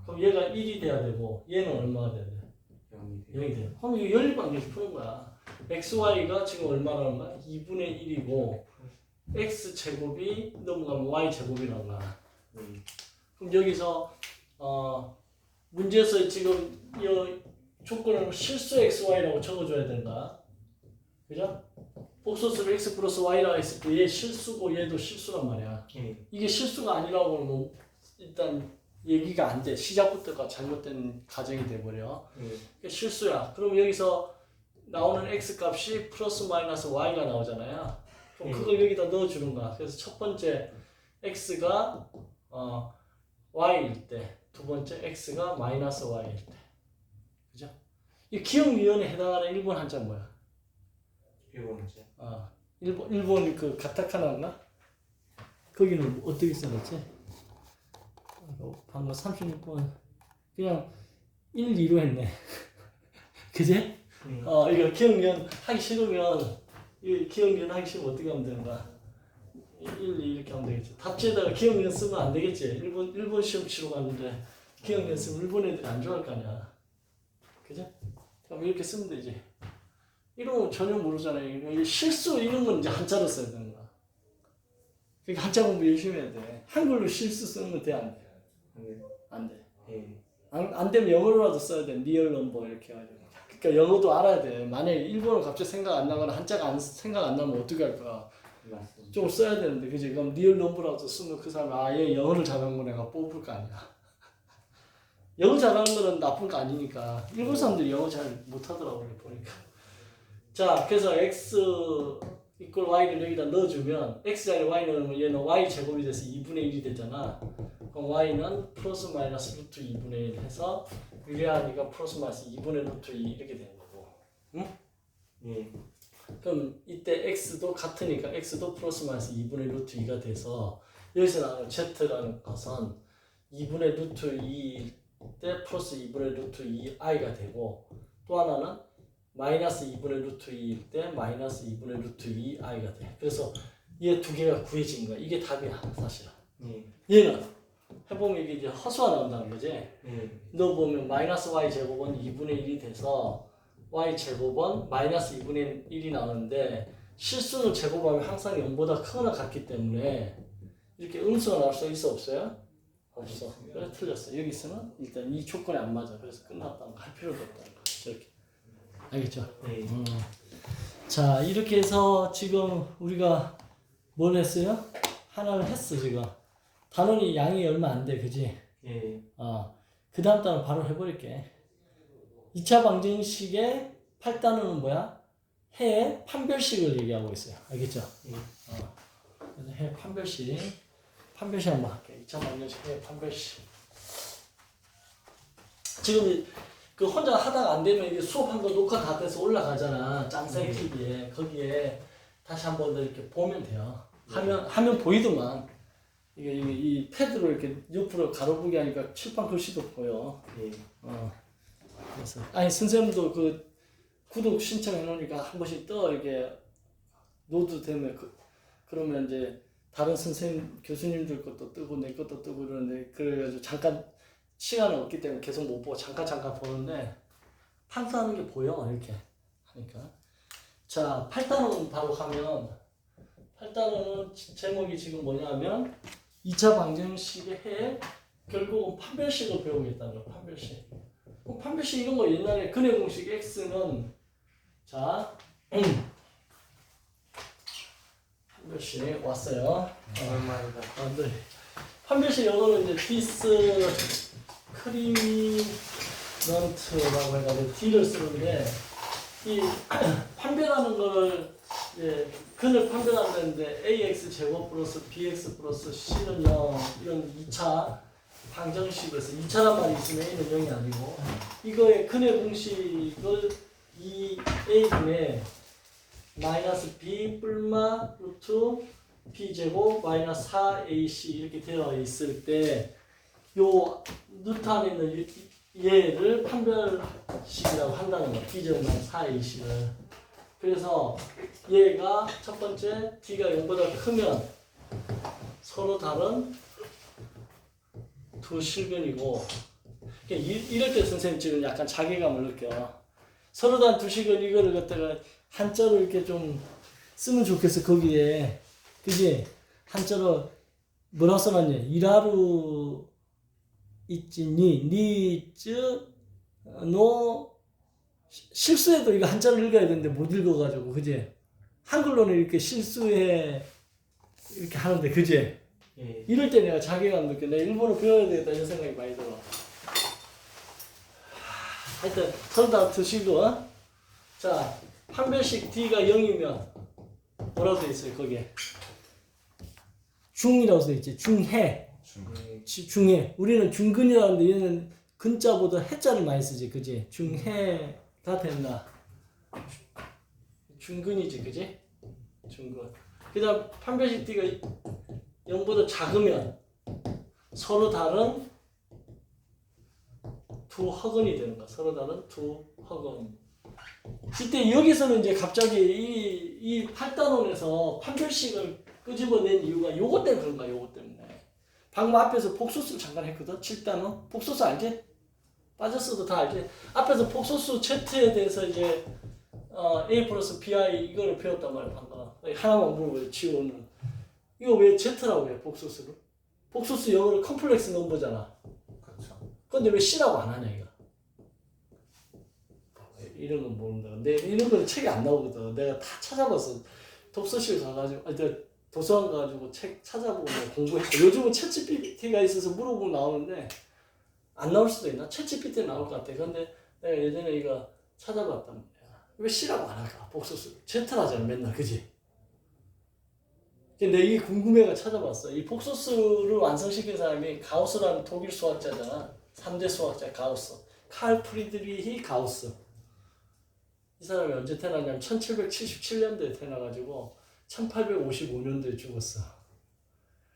그럼 얘가 1이 돼야 되고 얘는 얼마가 돼야 돼? 0이 돼. 그럼 이거 연립관계에서 푸는 거야. xy가 지금 얼마라는 거야? 2분의 1이고 x 제곱이 넘어가면 y 제곱이라는 거야. 그럼 여기서 문제에서 지금 이 조건을 실수 xy라고 적어줘야 된다. 그죠? 복소수를 x 플러스 y라고 했을 때 얘 실수고 얘도 실수란 말이야. 네. 이게 실수가 아니라고 하면 일단 얘기가 안 돼. 시작부터가 잘못된 가정이 돼버려. 네. 실수야. 그럼 여기서 나오는 x 값이 플러스 마이너스 y가 나오잖아요. 그럼 그걸 여기다 넣어주는 거야. 그래서 첫 번째 x가 y일 때, 두 번째 x가 마이너스 y일 때. 그죠? 이 기억유연에 해당하는 일본 한자 뭐야? 일본어죠. 일본 그 가타카나인가? 거기는 어떻게 써놨지? 방금 36번 그냥 1, 2로 했네. 그제? 이거 기억연 하기 싫으면 이 기억연 하기 싫으면 어떻게 하면 되는 거야? 1, 2 이렇게 하면 되겠지. 답지에다가 기억연 쓰면 안 되겠지. 일본 시험 치러 갔는데 기억연 쓰면 일본 애들이 안 좋아할 거 아니야. 그죠? 그럼 이렇게 쓰면 되지. 이런 건 전혀 모르잖아요. 실수 이런 건 이제 한자로 써야 되는 거야. 그러니까 한자 공부 열심히 해야 돼. 한글로 실수 쓰는 거 돼, 안 돼? 안 돼. 네. 안 되면 영어로라도 써야 돼. 리얼 넘버 이렇게 해가지고. 그러니까 영어도 알아야 돼. 만약에 일본어 갑자기 생각 안 나거나 한자가 생각 안 나면 어떻게 할까? 맞습니다. 좀 써야 되는데, 그지? 그럼 리얼 넘버라도 쓰면 그 사람이 얘 영어를 잘하는 거 내가 뽑을 거 아니야. 영어 잘하는 거는 나쁜 거 아니니까. 일본 사람들이 영어 잘 못하더라고요, 보니까. 자, 그래서 x 이퀄 y를 여기다 넣어주면 x 자리에 y 넣으면 얘는 y 제곱이 돼서 2분의 1이 되잖아. 그럼 y는 플러스 마이너스 루트 2분의 1 해서 유리하니까 플러스 마이너스 2분의 루트 2 이렇게 되는 거고. 응? 네. 그럼 이때 x도 같으니까 x도 플러스 마이너스 2분의 루트 2가 돼서 여기서 나오는 z라는 것은 2분의 루트 2 때 플러스 2분의 루트 2i가 되고 또 하나는 마이너스 2분의 루트 2일 때 마이너스 2분의 루트 2i가 돼. 그래서 얘 두 개가 구해진 거야. 이게 답이야, 사실은. 얘는 해보면 이게 이제 허수가 나온다는 거지. 너 보면 마이너스 y 제곱은 2분의 1이 돼서 y 제곱은 마이너스 2분의 1이 나오는데 실수는 제곱하면 항상 0보다 크거나 같기 때문에 이렇게 음수가 나올 수 있어 없어요? 없어. 그래서 틀렸어. 여기서는 일단 이 조건이 안 맞아. 그래서 끝났다는 거 할 필요도 없다는 거. 저렇게. 알겠죠? 네. 자, 이렇게 해서 지금 우리가 뭘 했어요? 하나를 했어, 지금. 단원이 양이 얼마 안 돼, 그지? 네. 그 다음 단원 바로 해버릴게. 2차 방정식의 8단원은 뭐야? 해의 판별식을 얘기하고 있어요. 알겠죠? 그래서 해 판별식. 판별식 한번 할게. 2차 방정식 해 판별식. 지금 그 혼자 하다가 안 되면 이게 수업한 거 녹화 다 돼서 올라가잖아. 짱싸이 TV에. 거기에 다시 한 번 더 이렇게 보면 돼요. 하면 보이더만. 이게 이 패드로 이렇게 옆으로 가로보기 하니까 칠판 글씨도 보여. 네. 그래서 아니 선생님도 그 구독 신청해 놓으니까 한 번씩 떠 이렇게 노드 되면 그러면 이제 다른 선생님 교수님들 것도 뜨고 내 것도 뜨고 그러는데 그래가지고 잠깐 시간은 없기 때문에 계속 못 보고 잠깐 보는데 판사하는 게 보여 이렇게 하니까. 자 8단원 바로 가면 8단원은 제목이 지금 뭐냐면 2차 방정식의 해 결국은 판별식을 배우겠다는 거야. 판별식. 판별식 이런 거 옛날에 근해 공식 x는 자 판별식 왔어요. 오랜만이다. 네. 판별식 영어로 이제 디스크리미넌트라고 해가지고 D를 쓰는데 이 판별하는 거를 이제 근을 판별하는데 ax 제곱 플러스 bx 플러스 c는 0 이런 2차 방정식에서 2차란 말이 있으면 a는 0이 아니고 이거의 근의 공식을 이 a분의 마이너스 b 뿔마 루트 b 제곱 마이너스 4ac 이렇게 되어 있을 때 요 루트 안에 있는 얘를 판별식이라고 한다는 거야. b 제곱 마이너스 4ac를. 그래서 얘가 첫 번째 d가 0보다 크면 서로 다른 두 실근이고 이럴 때 선생님 지금 약간 자괴감을 느껴. 서로 다른 두 실근 이거를 갖다가 한자로 이렇게 좀 쓰면 좋겠어. 거기에 그지? 한자로 뭐라 써놨냐? 이라루 있지니 니쯔 노 실수해도 이거 한자를 읽어야 되는데 못 읽어가지고 그지? 한글로는 이렇게 실수해 이렇게 하는데 그지? 예. 이럴 때 내가 자괴감 느껴. 내가 일본어 배워야 되겠다 이런 생각이 많이 들어. 하여튼 서로 다 드시고 자 판별식 D가 0이면 뭐라고 돼 있어요 거기에? 중이라고 돼 있지. 중해. 중해. 우리는 중근이라는데 얘는 근자보다 해자를 많이 쓰지, 그지? 중해가 된다. 중근이지, 그지? 중근. 그다음 판별식 D가 0보다 작으면 서로 다른 두 허근이 되는 거야. 서로 다른 두 허근. 이때 여기서는 이제 갑자기 이 8단원에서 판별식을 끄집어낸 이유가 요것 때문에 그런 거야. 요것 때문에. 방금 앞에서 복소수를 잠깐 했거든. 7단원. 복소수 알지? 빠졌어도 다 알지? 앞에서 복소수 Z에 대해서 이제 A 플러스 BI 이거를 배웠단 말이야. 방금. 하나만 물어봐요. 지호는. 이거 왜 Z라고 해? 복소수를? 복소수 영어로 컴플렉스 넘버잖아. 그렇죠. 근데 왜 C라고 안 하냐 이거? 이런 건 모른다. 이런 건 책이 안 나오거든. 내가 다 찾아봤어. 독서실 가가지고, 도서관 가가지고 책 찾아보고 공부했어. 요즘은 챗GPT가 있어서 물어보면 나오는데 안 나올 수도 있나? 챗GPT 나올 것 같아. 근데 내가 예전에 이거 찾아봤단 말이야. 왜 C라고 안 할까? 복소수. Z라잖아 맨날, 그지? 근데 이게 궁금해가 찾아봤어. 이 복소수를 완성시킨 사람이 가우스라는 독일 수학자잖아. 3대 수학자 가우스. 칼 프리드리히 가우스. 이 사람이 언제 태어났냐면 1777년도에 태어나가지고 1855년도에 죽었어.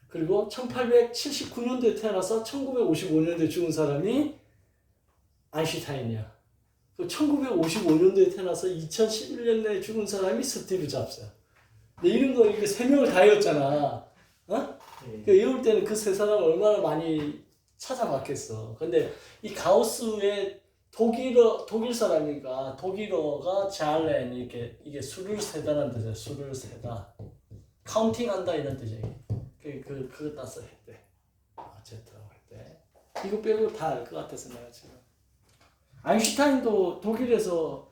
그리고 1879년도에 태어나서 1955년도에 죽은 사람이 아인슈타인이야. 그 1955년도에 태어나서 2011년에 죽은 사람이 스티브 잡스야. 근데 이런 거 이게 세 명을 다 외웠잖아. 어? 그 외울 때는 그 세 사람을 얼마나 많이 찾아봤겠어. 근데 이 가우스의 독일 사람이니까 독일어가 잘렌 이게 수를 세다는 뜻이야. 수를 세다. 카운팅한다 이런 뜻이야. 그거 따서 했대. 제트라고 했대. 이거 빼고 다 알 것 같아서 내가 지금. 아인슈타인도 독일에서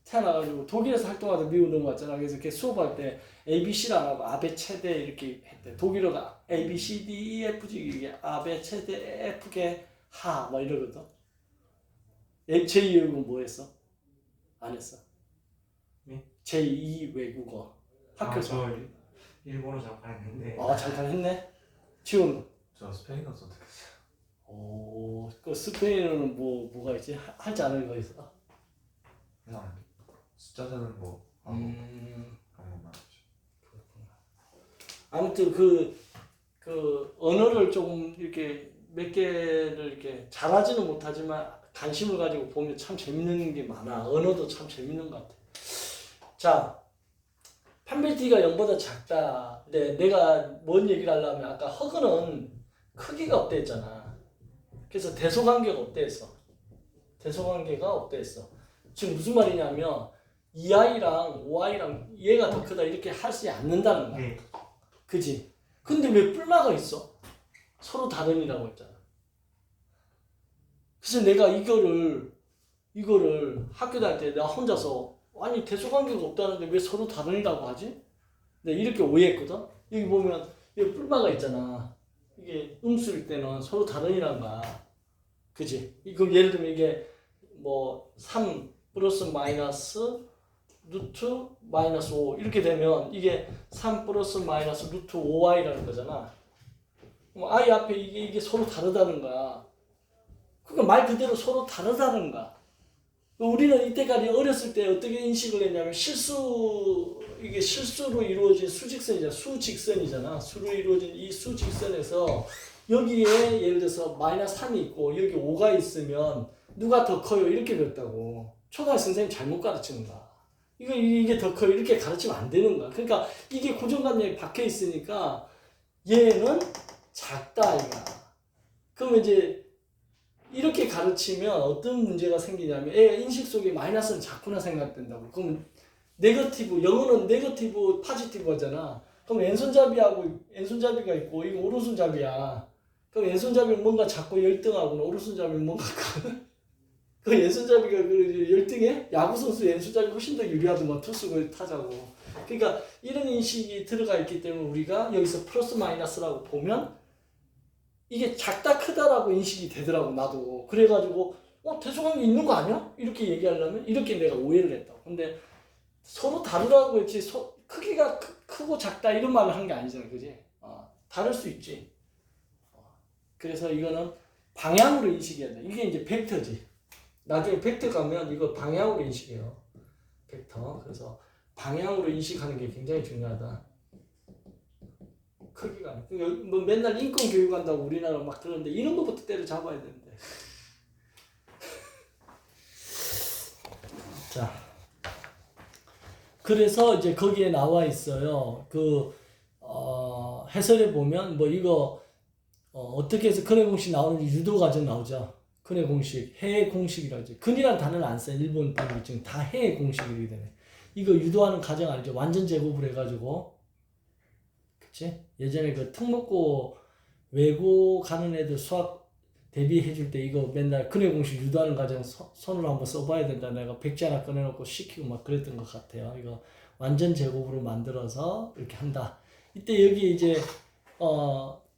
태어나가지고 독일에서 활동하다 미국 넘어왔잖아. 그래서 걔 수업할 때 ABC를 안 하고 아베 체대 이렇게 했대. 독일어가 A, B, C, D, E, F, G 이게 아베 체대 F, G, 하 막 이러거든. 제2 외국어 뭐 했어? 안 했어? 네? 제2 외국어 학교에서. 저 일본어 잠깐 했는데. 잠깐 했네. 지금 저 스페인어 선택했어요. 오, 그 스페인어는 뭐가 있지? 할지 않을 거 있어? 그냥 숫자 세는 거 하고 그런 것만 하죠. 아무튼 그 언어를 조금 이렇게 몇 개를 이렇게 잘하지는 못하지만 관심을 가지고 보면 참 재밌는 게 많아. 언어도 참 재밌는 것 같아. 자, 판별 D가 0보다 작다. 근데 내가 뭔 얘기를 하려면 아까 허그는 크기가 없대 했잖아. 그래서 대소관계가 없대 했어. 대소관계가 없대 했어. 지금 무슨 말이냐면 2i랑 5i랑 얘가 더 크다 이렇게 하지 않는다는 거야. 네. 그지? 근데 왜 뿔마가 있어? 서로 다른이라고 했잖아. 그래서 내가 이거를 학교 다닐 때 내가 혼자서 아니 대소관계가 없다는데 왜 서로 다른이라고 하지? 내가 이렇게 오해했거든? 여기 보면 여기 뿔마가 있잖아. 이게 음수일 때는 서로 다른이란 거야. 그지? 그럼 예를 들면 이게 뭐 3 플러스 마이너스 루트 마이너스 5 이렇게 되면 이게 3 플러스 마이너스 루트 5y라는 거잖아. 그럼 i 앞에 이게 서로 다르다는 거야. 그러니까 말 그대로 서로 다르다는 거야. 우리는 이때까지 어렸을 때 어떻게 인식을 했냐면 이게 실수로 이루어진 수직선이잖아. 수로 이루어진 이 수직선에서 여기에 예를 들어서 마이너스 3이 있고 여기 5가 있으면 누가 더 커요? 이렇게 배웠다고. 초등학교 선생님 잘못 가르치는 거야. 이게 더 커요? 이렇게 가르치면 안 되는 거야. 그러니까 이게 고정관념이 박혀 있으니까 얘는 작다 이거야. 그러면 이제 이렇게 가르치면 어떤 문제가 생기냐면 애가 인식 속에 마이너스는 작구나 생각된다고. 그러면 네거티브, 영어는 네거티브, 파지티브 하잖아. 그럼 왼손잡이가 있고 이거 오른손잡이야. 그럼 왼손잡이는 뭔가 작고 열등하고 오른손잡이는 뭔가 그 왼손잡이가 그 열등해? 야구선수 왼손잡이 훨씬 더 유리하더만 투수고 타자고. 그러니까 이런 인식이 들어가 있기 때문에 우리가 여기서 플러스 마이너스라고 보면 이게 작다 크다라고 인식이 되더라고 나도. 그래가지고 대소관계 있는 거 아니야? 이렇게 얘기하려면 이렇게 내가 오해를 했다고. 근데 서로 다르다고 했지 크기가 크고 작다 이런 말을 한 게 아니잖아, 그지? 다를 수 있지. 그래서 이거는 방향으로 인식해야 돼. 이게 이제 벡터지. 나중에 벡터 가면 이거 방향으로 인식해요. 벡터. 그래서 방향으로 인식하는 게 굉장히 중요하다. 크기가. 뭐 맨날 인권 교육한다고 우리나라 막 그러는데 이런 거부터 때려잡아야 되는데. 자. 그래서 이제 거기에 나와 있어요. 해설에 보면 뭐 이거 어떻게 해서 근해 공식 나오는지 유도 과정 나오죠. 근해 공식, 해의 공식이라고 하죠. 근이란 단어를 안 써요. 일본 분들이 지금 다 해의 공식이기 때문에. 이거 유도하는 과정 알죠? 완전 제곱을 해가지고. 그치? 예전에 그 특목고 외고 가는 애들 수학 대비해 줄 때 이거 맨날 근해 공식 유도하는 과정 손으로 한번 써봐야 된다. 내가 백지 하나 꺼내놓고 시키고 막 그랬던 것 같아요. 이거 완전 제곱으로 만들어서 이렇게 한다. 이때 여기 이제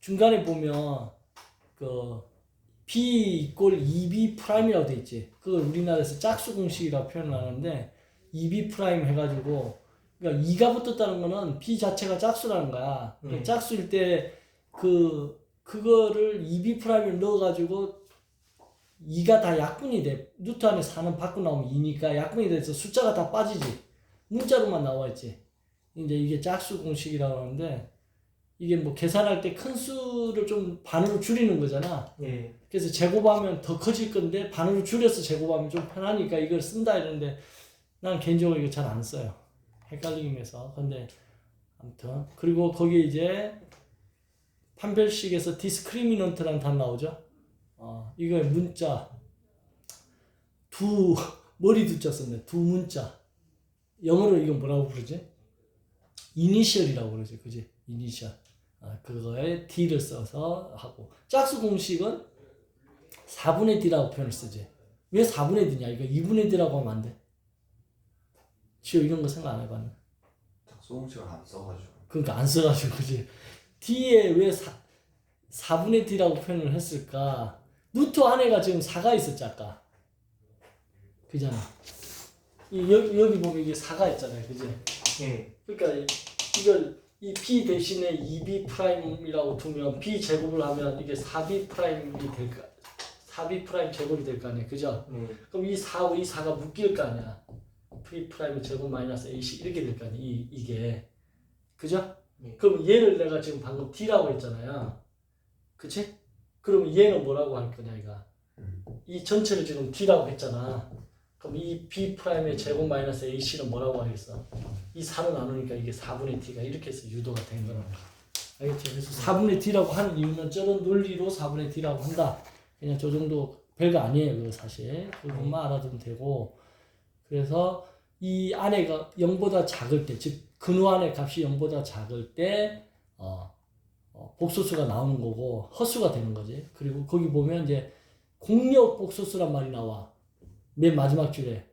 중간에 보면 B 이꼴 2B 프라임이라고 돼 있지. 그걸 우리나라에서 짝수 공식이라고 표현을 하는데 2B 프라임 해가지고 그러니까 2가 붙었다는 거는 B 자체가 짝수라는 거야. 짝수일 때 그거를 2B 프라임을 넣어가지고 2가 다 약분이 돼. 루트 안에 4는 밖으로 나오면 2니까 약분이 돼서 숫자가 다 빠지지. 문자로만 나와 있지. 이제 이게 짝수 공식이라고 하는데 이게 뭐 계산할 때 큰 수를 좀 반으로 줄이는 거잖아. 예. 그래서 제곱하면 더 커질 건데 반으로 줄여서 제곱하면 좀 편하니까 이걸 쓴다 이러는데 난 개인적으로 이거 잘 안 써요. 헷갈리긴 해서. 근데 아무튼 그리고 거기에 이제 판별식에서 디스크리미넌트라는 단어 나오죠. 이거 문자 머리 두자 썼네. 두 문자. 영어로 이거 뭐라고 부르지? 이니셜이라고 그러지, 그지? 이니셜. 그거에 D를 써서 하고. 짝수 공식은 4분의 D라고 표현을 쓰지. 왜 4분의 D냐? 이거 2분의 D라고 하면 안 돼. 지효 이런 거 생각 안 해봤나? 짝수 공식을 안 써가지고. 그러니까 안 써가지고, 그지? D에 왜 4분의 D라고 표현을 했을까? 루트 안에가 지금 4가 있었지, 아까. 그잖아. 여기 보면 이게 4가 있잖아요, 그지? 예. 그러니까 이 B 대신에 2B 프라임이라고 두면 B 제곱을 하면 이게 4B 프라임이 될까? 4B 프라임 제곱이 될 거 아니야, 그죠? 그럼 이 4가 묶일 거 아니야. B 프라임 제곱 마이너스 AC 이렇게 될 거 아니야, 이게. 그죠? 그럼 얘를 내가 지금 방금 D라고 했잖아요. 그치? 그럼 얘는 뭐라고 할 거냐, 이거. 이 전체를 지금 D라고 했잖아. 그럼 이 B 프라임의 제곱 마이너스 AC는 뭐라고 하겠어? 이 4로 나누니까 이게 4분의 D가 이렇게 해서 유도가 된 거라고. 알겠죠? 그래서 4분의 D라고 하는 이유는 저런 논리로 4분의 D라고 한다. 그냥 저 정도 별거 아니에요, 그거 사실. 그것만 알아두면 되고. 그래서 이 안에가 0보다 작을 때, 즉 근호 안의 값이 0보다 작을 때 복소수가 나오는 거고 허수가 되는 거지. 그리고 거기 보면 이제 공력 복소수란 말이 나와. 맨 마지막 줄에.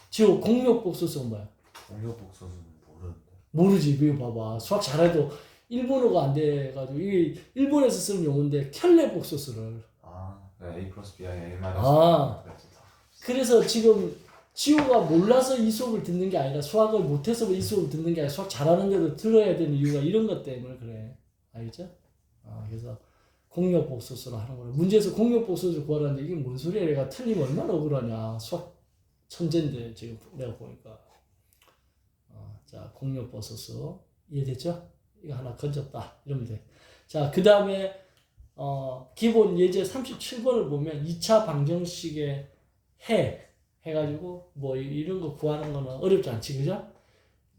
지호 공력 복소수가 뭐야? 공력 복소수는 모르는데. 모르지. 이거 봐봐. 수학 잘해도 일본어가 안 돼가지고 이게 일본에서 쓰는 용어인데 켤레 복소수를 네, A 플러스 B야 A 마이너스 아. B. 그래서 지금 지호가 몰라서 이 수업을 듣는 게 아니라 수학을 못해서 이 수업을 듣는 게 아니라 수학 잘하는데도 들어야 되는 이유가 이런 것 때문에 그래. 알겠죠? 그래서 공역 복소수를 하는 거예요. 문제에서 공역 복소수를 구하라는데 이게 뭔 소리야? 내가 틀리면 얼마나 억울하냐. 수학 천재인데 지금 내가 보니까. 자, 공역 복소수 이해됐죠? 이거 하나 건졌다. 이러면 돼. 자, 그 다음에 기본 예제 37번을 보면 2차 방정식의 해가지고 뭐 이런 거 구하는 거는 어렵지 않지, 그죠?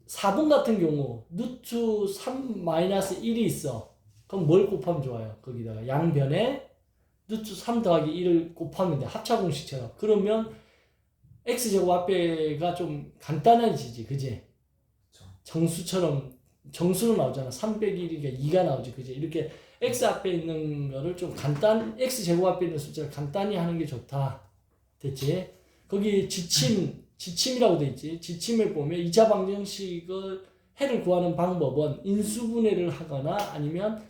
4번 같은 경우 루트 3 마이너스 1이 있어. 그럼 뭘 곱하면 좋아요? 거기다가 양변에 루트 3 더하기 1을 곱하면 돼. 합차 공식처럼. 그러면 x제곱 앞에가 좀 간단해지지, 그지? 정수처럼 정수로 나오잖아. 301이니까 2가 나오지, 그지? 이렇게 x 앞에 있는 거를 좀 x 제곱 앞에 있는 숫자를 간단히 하는 게 좋다. 됐지? 거기 지침이라고 돼 있지. 지침을 보면 2차 방정식을 해를 구하는 방법은 인수분해를 하거나 아니면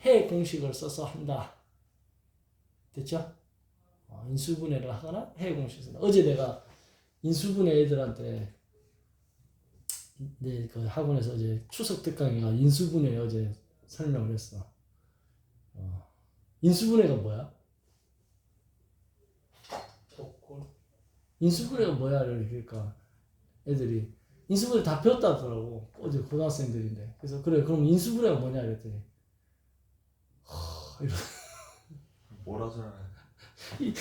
해 공식을 써서 한다. 됐죠? 인수분해를 하거나 해 공식을 쓴다. 어제 내가 인수분해 애들한테 그 학원에서 이제 추석 특강이가 인수분해 어제 설명을 했어. 인수분해가 뭐야? 인수분해가 뭐야? 그러니까 애들이 인수분해 다 배웠다 하더라고. 어제 고등학생들인데. 그래서 그래 그럼 인수분해가 뭐냐 그랬더니 뭐라 저러네.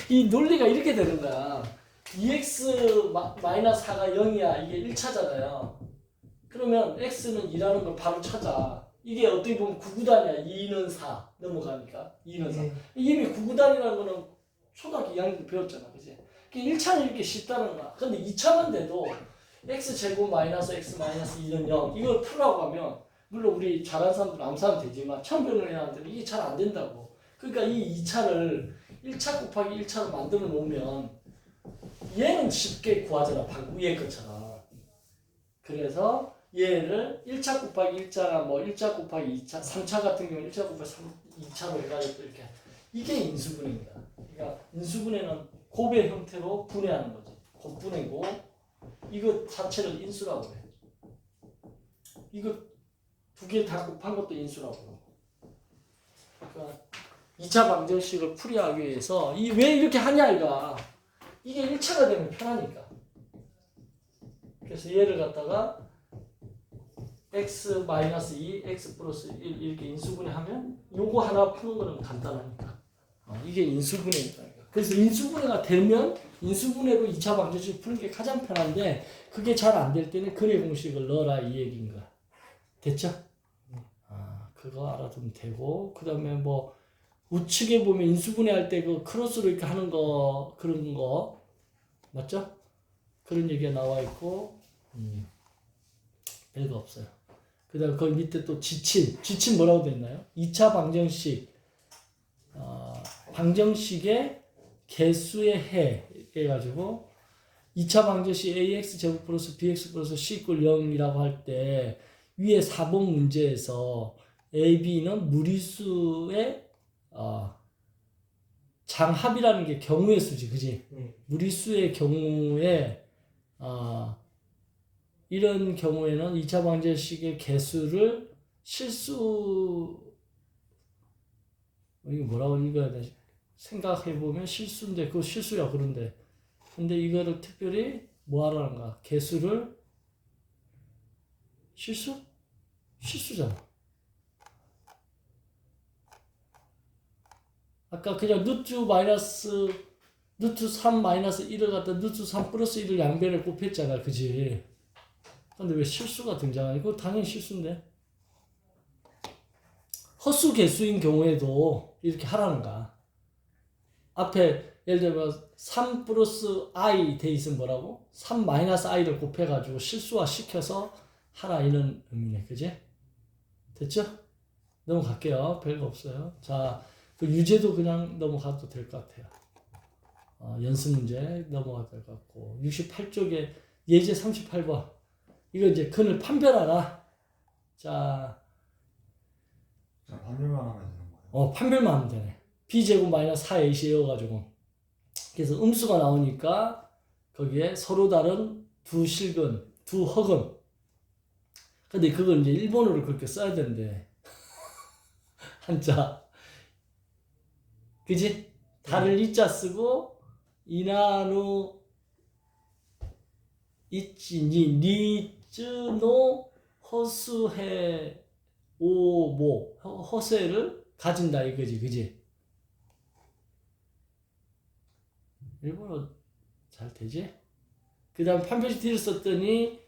이 논리가 이렇게 되는 거야. 2x 마이너스 4가 0이야. 이게 1차잖아요. 그러면 x는 2라는 걸 바로 찾아. 이게 어떻게 보면 9구단이야. 2는 4 넘어가니까 2는 4. 이미 9구단이라는 거는 초등학교 2학년 때 배웠잖아, 그지? 1차는 이렇게 쉽다는 거야. 근데 2차만 돼도 x제곱 마이너스 x 마이너스 2는 0 이걸 풀라고 하면 물론 우리 잘하는 사람들은 암산은 되지만 처음 배우는 애한테는 이게 잘 안 된다고. 그러니까 이 2차를 1차 곱하기 1차로 만들어 놓으면 얘는 쉽게 구하잖아. 위에 것처럼. 그래서 얘를 1차 곱하기 1차나 뭐 1차 곱하기 2차, 3차 같은 경우는 1차 곱하기 2차로 해가지고 이렇게 이게 인수분해입니다. 그러니까 인수분해는 곱의 형태로 분해하는 거지. 곱분해고 이거 자체를 인수라고 해. 이거 두 개 다 곱한 것도 인수라고 해. 그러니까 2차 방정식을 풀이하기 위해서 왜 이렇게 하냐 이거. 이게 1차가 되면 편하니까. 그래서 얘를 갖다가 x-2, x 플러스 1 이렇게 인수분해하면 요거 하나 푸는 거는 간단하니까. 이게 인수분해입니다. 그래서 인수분해가 되면 인수분해로 2차 방정식 푸는 게 가장 편한데 그게 잘 안 될 때는 근해 공식을 넣어라 이 얘기인 거야. 됐죠? 그거 알아두면 되고 그 다음에 뭐 우측에 보면 인수분해 할 때 그 크로스로 이렇게 하는 거 그런 거 맞죠? 그런 얘기가 나와 있고 별거 없어요. 그 다음에 거기 밑에 또 지침 뭐라고 되어 있나요? 2차 방정식 방정식의 개수의 해 해가지고 2차 방정식 ax 제곱 플러스 bx 플러스 c = 0이라고 할 때 위에 4번 문제에서 a, b는 무리수의 장합이라는 게 경우의 수지, 그지? 무리수의 경우에 이런 경우에는 2차 방정식의 개수를 이게 뭐라고 읽어야 되지? 생각해보면 실수인데 그거 실수야 그런데 근데 이거를 특별히 뭐 하라는가? 개수를 실수잖아. 아까 그냥 루트 3 마이너스 1을 갖다 루트 3 플러스 1을 양변에 곱했잖아, 그지? 근데 왜 실수가 등장하니? 그거 당연히 실수인데. 허수 개수인 경우에도 이렇게 하라는가? 앞에 예를 들면 3 플러스 i 돼 있으면 뭐라고? 3 마이너스 i를 곱해가지고 실수화 시켜서 하라 이런 의미네, 그지? 됐죠? 넘어갈게요. 별거 없어요. 자, 그 유제도 그냥 넘어가도 될 것 같아요. 연습 문제 넘어가도 될 것 같고 68쪽에 예제 38번 이거 이제 근을 판별하라. 자, 그냥 판별만 하면 되는 거예요. 판별만 하면 되네. b제곱 마이너스 4ac여가지고 그래서 음수가 나오니까 거기에 서로 다른 두 실근, 두 허근. 근데 그걸 이제 일본어로 그렇게 써야 되는데 한자, 그지? 다를 이자 쓰고 이나노 이치니 니즈노 허수해 오모 허세를 가진다 이거지, 그지? 일본어 잘 되지? 그 다음 판별식 D를 썼더니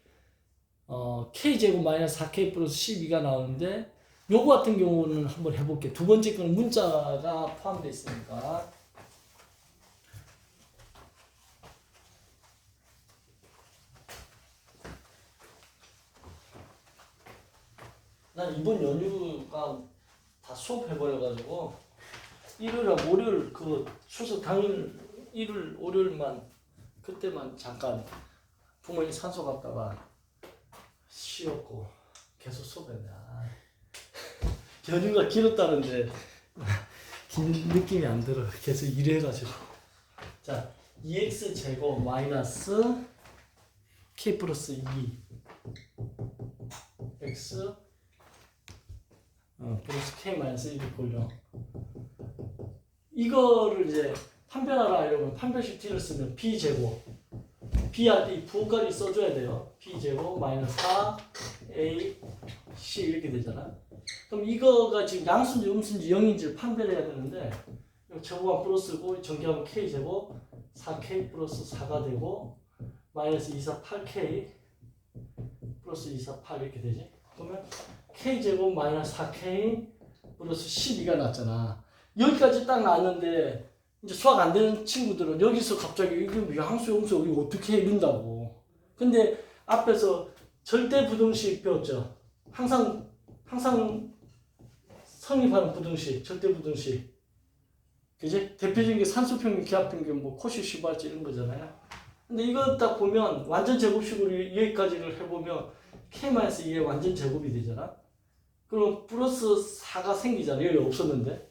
K제곱 마이너스 4K 플러스 12가 나오는데 요거 같은 경우는 한번 해볼게. 두 번째 거는 문자가 포함되어 있으니까. 난 이번 연휴가 다 수업해버려가지고 일요일하고 월요일 그 추석 당일 일요일 월요일만 그때만 잠깐 부모님 산소 갔다가 쉬었고 계속 수업했네. 연휴가 길었다는데 긴 느낌이 안 들어. 계속 일해가지고. 자, 2x 제곱 마이너스 k 플러스 2 x 플러스 k 마이너스 1이 골려. 이거를 이제 판별하라 이러면 판별식 t를 쓰면 b 제곱 b한테 부호까지 써줘야 돼요. b 제곱 마이너스 4 a c 이렇게 되잖아. 그럼 이거가 지금 양수인지 음수인지 0인지를 판별해야 되는데 제곱하면 플러스고 전개하면 k제곱 4k 플러스 4가 되고 마이너스 2, 4, 8k 플러스 2, 4, 8 이렇게 되지. 그러면 k제곱 마이너스 4k 플러스 12가 났잖아. 여기까지 딱 나왔는데 이제 수학 안 되는 친구들은 여기서 갑자기 이게 양수, 음수 이거 어떻게 해 이런다고. 근데 앞에서 절대 부등식 배웠죠. 항상 성립하는 부등식, 절대 부등식. 그지? 대표적인 게 산수평균, 기하평균, 뭐 코시, 시발제 이런 거잖아요. 근데 이거 딱 보면 완전 제곱식으로 여기까지를 해보면 k-2의 완전 제곱이 되잖아. 그럼 플러스 4가 생기잖아. 여기 없었는데.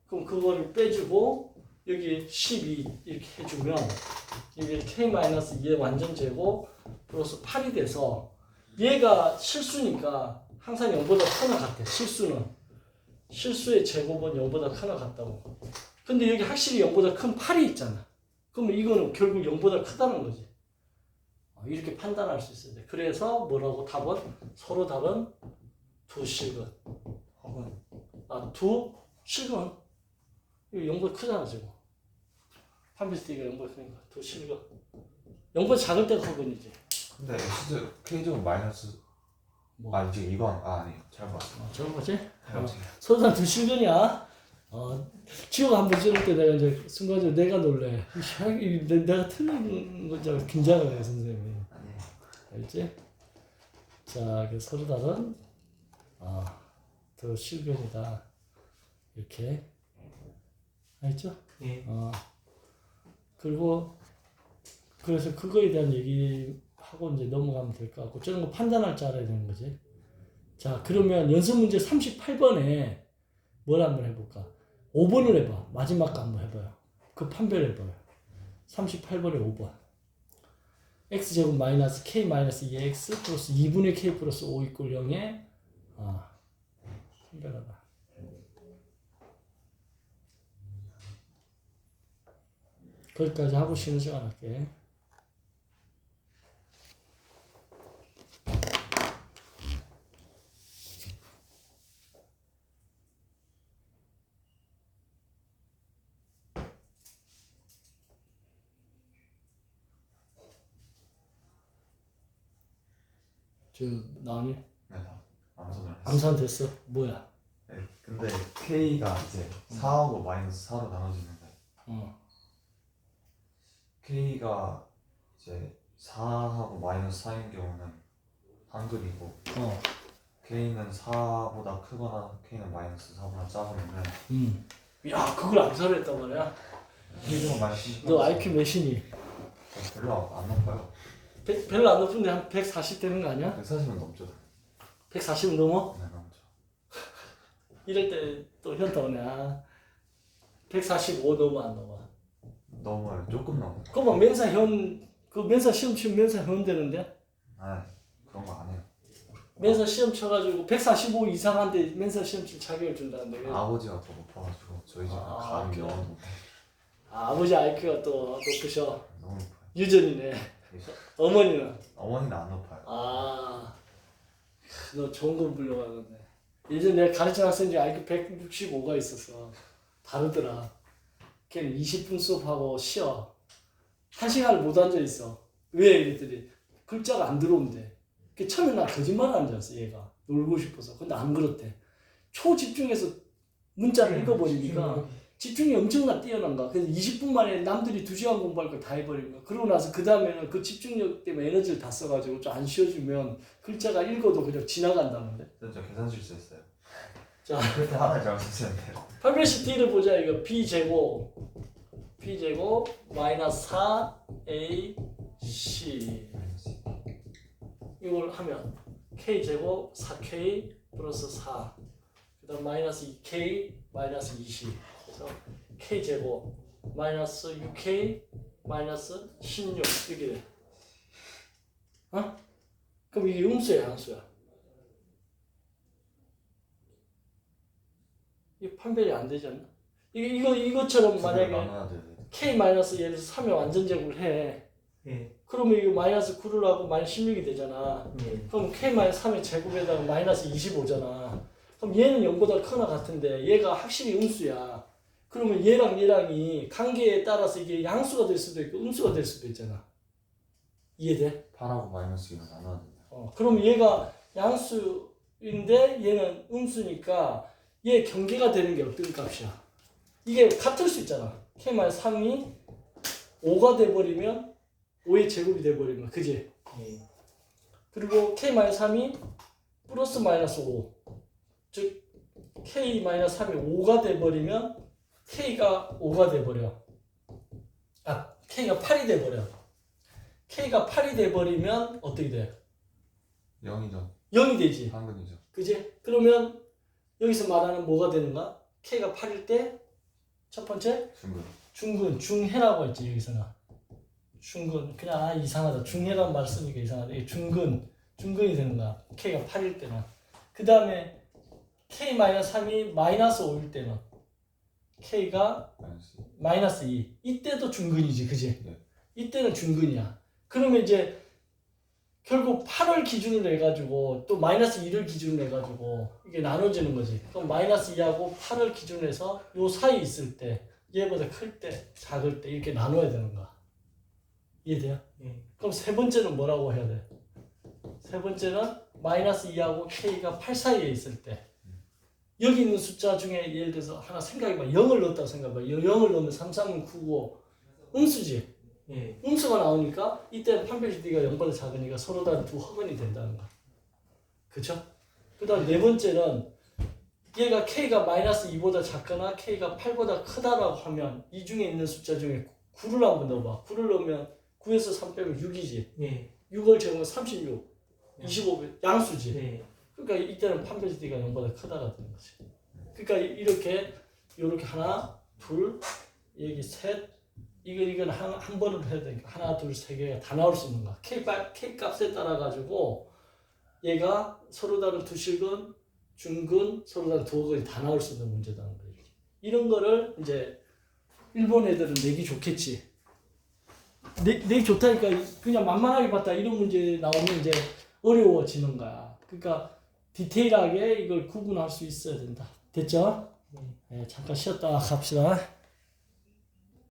그럼 그거를 빼주고 여기 12 이렇게 해주면 이게 k-2의 완전 제곱 플러스 8이 돼서 얘가 실수니까 항상 0보다 크나 같아. 실수의 제곱은 0보다 크나 같다고. 근데 여기 확실히 0보다 큰 8이 있잖아. 그러면 이거는 결국 0보다 크다는 거지. 이렇게 판단할 수 있어야 돼. 그래서 뭐라고 답은? 서로 다른 두 실근. 두 실근. 이거 0보다 크잖아 지금. 판별식이 0보다 크니까 두 실근. 0보다 작을 때가 허근이지. 근데 x k제곱 마이너스 뭐. 아니 지금 이건 아니 잘못 봤어. 저런 거지? 잘못. 서로 다른 두 실근이야. 지호가 한번 찍을 때 내가 이제 순간적으로 내가 놀래. 내가 틀린 건 줄 알고 긴장을 해 선생님이. 알지? 자, 그 서로 다른 더 실근이다. 이렇게 알죠? 예. 그리고 그래서 그거에 대한 얘기하고 이제 넘어가면 될 것 같고 저런 거 판단할 줄 알아야 되는 거지. 자, 그러면 연습 문제 38번에 뭘 한번 해볼까? 5번을 해봐. 마지막 거 한번 해봐요. 그 판별해봐요. 38번에 5번. x제곱 마이너스 k 마이너스 2x 플러스 2분의 k 플러스 5 이꼴 0에 판별하다. 거기까지 하고 쉬는 시간 할게. 저 나오니? 네, 암산을 했어. 암산 됐어. 뭐야? 네, 근데 k가 이제 4하고 마이너스 4로 나눠지는데 k가 이제 4하고 마이너스 4인 경우는 한글이고 k는 4보다 크거나 k는 마이너스 4보다 작으면은 야, 그걸 암산을 했단 말이야? k제곱 마이너스 너 IQ 몇이니? 별로 안 높아요. 별로 안 높은데 한 140 되는 거 아니야? 140은 넘죠. 140은 넘어? 네, 넘죠. 이럴 때 또 현타 오네. 145 넘어 안 넘어? 넘어요. 조금 넘어요. 그러면 mensa 시험 치면 mensa 회원 되는데? 아 그런 거 안 해요. mensa 시험 쳐가지고 145 이상한데 mensa 시험 칠 자격을 준다는데. 아버지가 더 높아가지고 저희 집은 감이 그래요? 너무 높아요. 아버지 IQ가 또 높으셔. 너무 높아요. 유전이네. 어머니는? 어머니는 안 높아요. 너 좋은 거 불러가겠네. 예전에 내가 가르친 학생 중에 IQ 165가 있었어. 다르더라. 걔는 20분 수업하고 쉬어. 1시간을 못 앉아있어. 왜? 이랬더니 글자가 안 들어온대. 처음에 나 거짓말하는 줄 알았어, 얘가. 놀고 싶어서. 근데 안 그렇대. 초집중해서 문자를 읽어버리니까 집중이 엄청나 뛰어난가. 그래서 20분 만에 남들이 2시간 공부할 걸 다 해버린 거야. 그러고 나서 그 다음에는 그 집중력 때문에 에너지를 다 써가지고 좀 안 쉬어주면 글자가 읽어도 그냥 지나간다는데. 저 계산 실수했어요. 자, 그때 하나 잘못했는데요. 8-T를 보자. 이거 B제곱 마이너스 4AC 이걸 하면 K제곱 4K 플러스 4 그 다음 마이너스 2K 마이너스 20 그래서 K제곱 마이너스 6K 마이너스 16 이렇게 돼. 어? 그럼 이게 음수야 양수야? 이게 판별이 안 되지 않나? 이것처럼 만약에 나눠야 돼요. K 마이너스 예를 들어서 3의 완전 제곱을 해. 예. 그러면 이거 마이너스 9를 하고 마이너스 16이 되잖아. 예. 그럼 K 마이너스 3의 제곱에다가 마이너스 25잖아. 그럼 얘는 0보다 크나 같은데 얘가 확실히 음수야. 그러면 얘랑이 관계에 따라서 이게 양수가 될 수도 있고 음수가 될 수도 있잖아. 이해돼? 8하고 마이너스 2는 나눠야 돼요. 그러면 얘가 양수인데 얘는 음수니까 얘 경계가 되는 게 어떤 값이야? 이게 같을 수 있잖아. K 마이너스 3이 5가 돼버리면 5의 제곱이 돼버리면 그지? 예. 그리고 K 마이너스 3이 플러스 마이너스 5 즉 K 마이너스 3이 5가 돼버리면 K가 5가 돼버려. K가 8이 돼버려. K가 8이 돼버리면 어떻게 돼? 0이죠. 0이 되지. 한근이죠. 그지? 그러면 여기서 말하는 뭐가 되는가? K가 8일 때 첫 번째 중근. 중해라고 했지 여기서는. 중근 그냥 이상하다. 중해란 말 쓰니까 이상하다. 이게 중근이 되는 거야. K가 8일 때는. 그 다음에 K-3이 마이너스 5일 때는 K가 마이너스 2. 이때도 중근이지, 그지? 네. 이때는 중근이야. 그러면 이제 결국 8을 기준으로 해가지고 또 마이너스 2를 기준으로 해가지고 이게 나눠지는 거지. 그럼 마이너스 2하고 8을 기준으로 해서 요 사이 있을 때 얘보다 클 때, 작을 때 이렇게 나눠야 되는 거야. 이해돼요? 예. 그럼 세 번째는 뭐라고 해야 돼? 세 번째는 마이너스 2하고 K가 8 사이에 있을 때 여기 있는 숫자 중에 예를 들어서 하나 생각해봐. 0을 넣었다고 생각해봐. 0을 넣으면 3, 3은 9고 음수지? 예. 음수가 나오니까 이때 판별시티가 0보다 작으니까 서로 다 두 허근이 된다는 거야. 그쵸? 그 다음 네 번째는 얘가 K가 마이너스 2보다 작거나 K가 8보다 크다라고 하면 이 중에 있는 숫자 중에 9를 한번 넣어봐. 9를 넣으면 9에서 3 빼면 6이지. 예. 6을 제곱하면 36, 25배 양수지. 예. 그러니까 이때는 판별시티가 0보다 크다가 되는 거지. 그러니까 이렇게 하나, 둘, 여기 셋, 이건 한 번으로 해야 되니까 하나, 둘, 세 개가 다 나올 수 있는 거야. K 값에 따라 가지고 얘가 서로 다른 두 실근, 중근, 서로 다른 두 어근이 다 나올 수 있는 문제다는 거예요. 이런 거를 이제 일본 애들은 내기 좋겠지. 내기 좋다니까 그냥 만만하게 봤다 이런 문제 나오면 이제 어려워지는 거야. 그러니까 디테일하게 이걸 구분할 수 있어야 된다. 됐죠? 네, 잠깐 쉬었다 갑시다.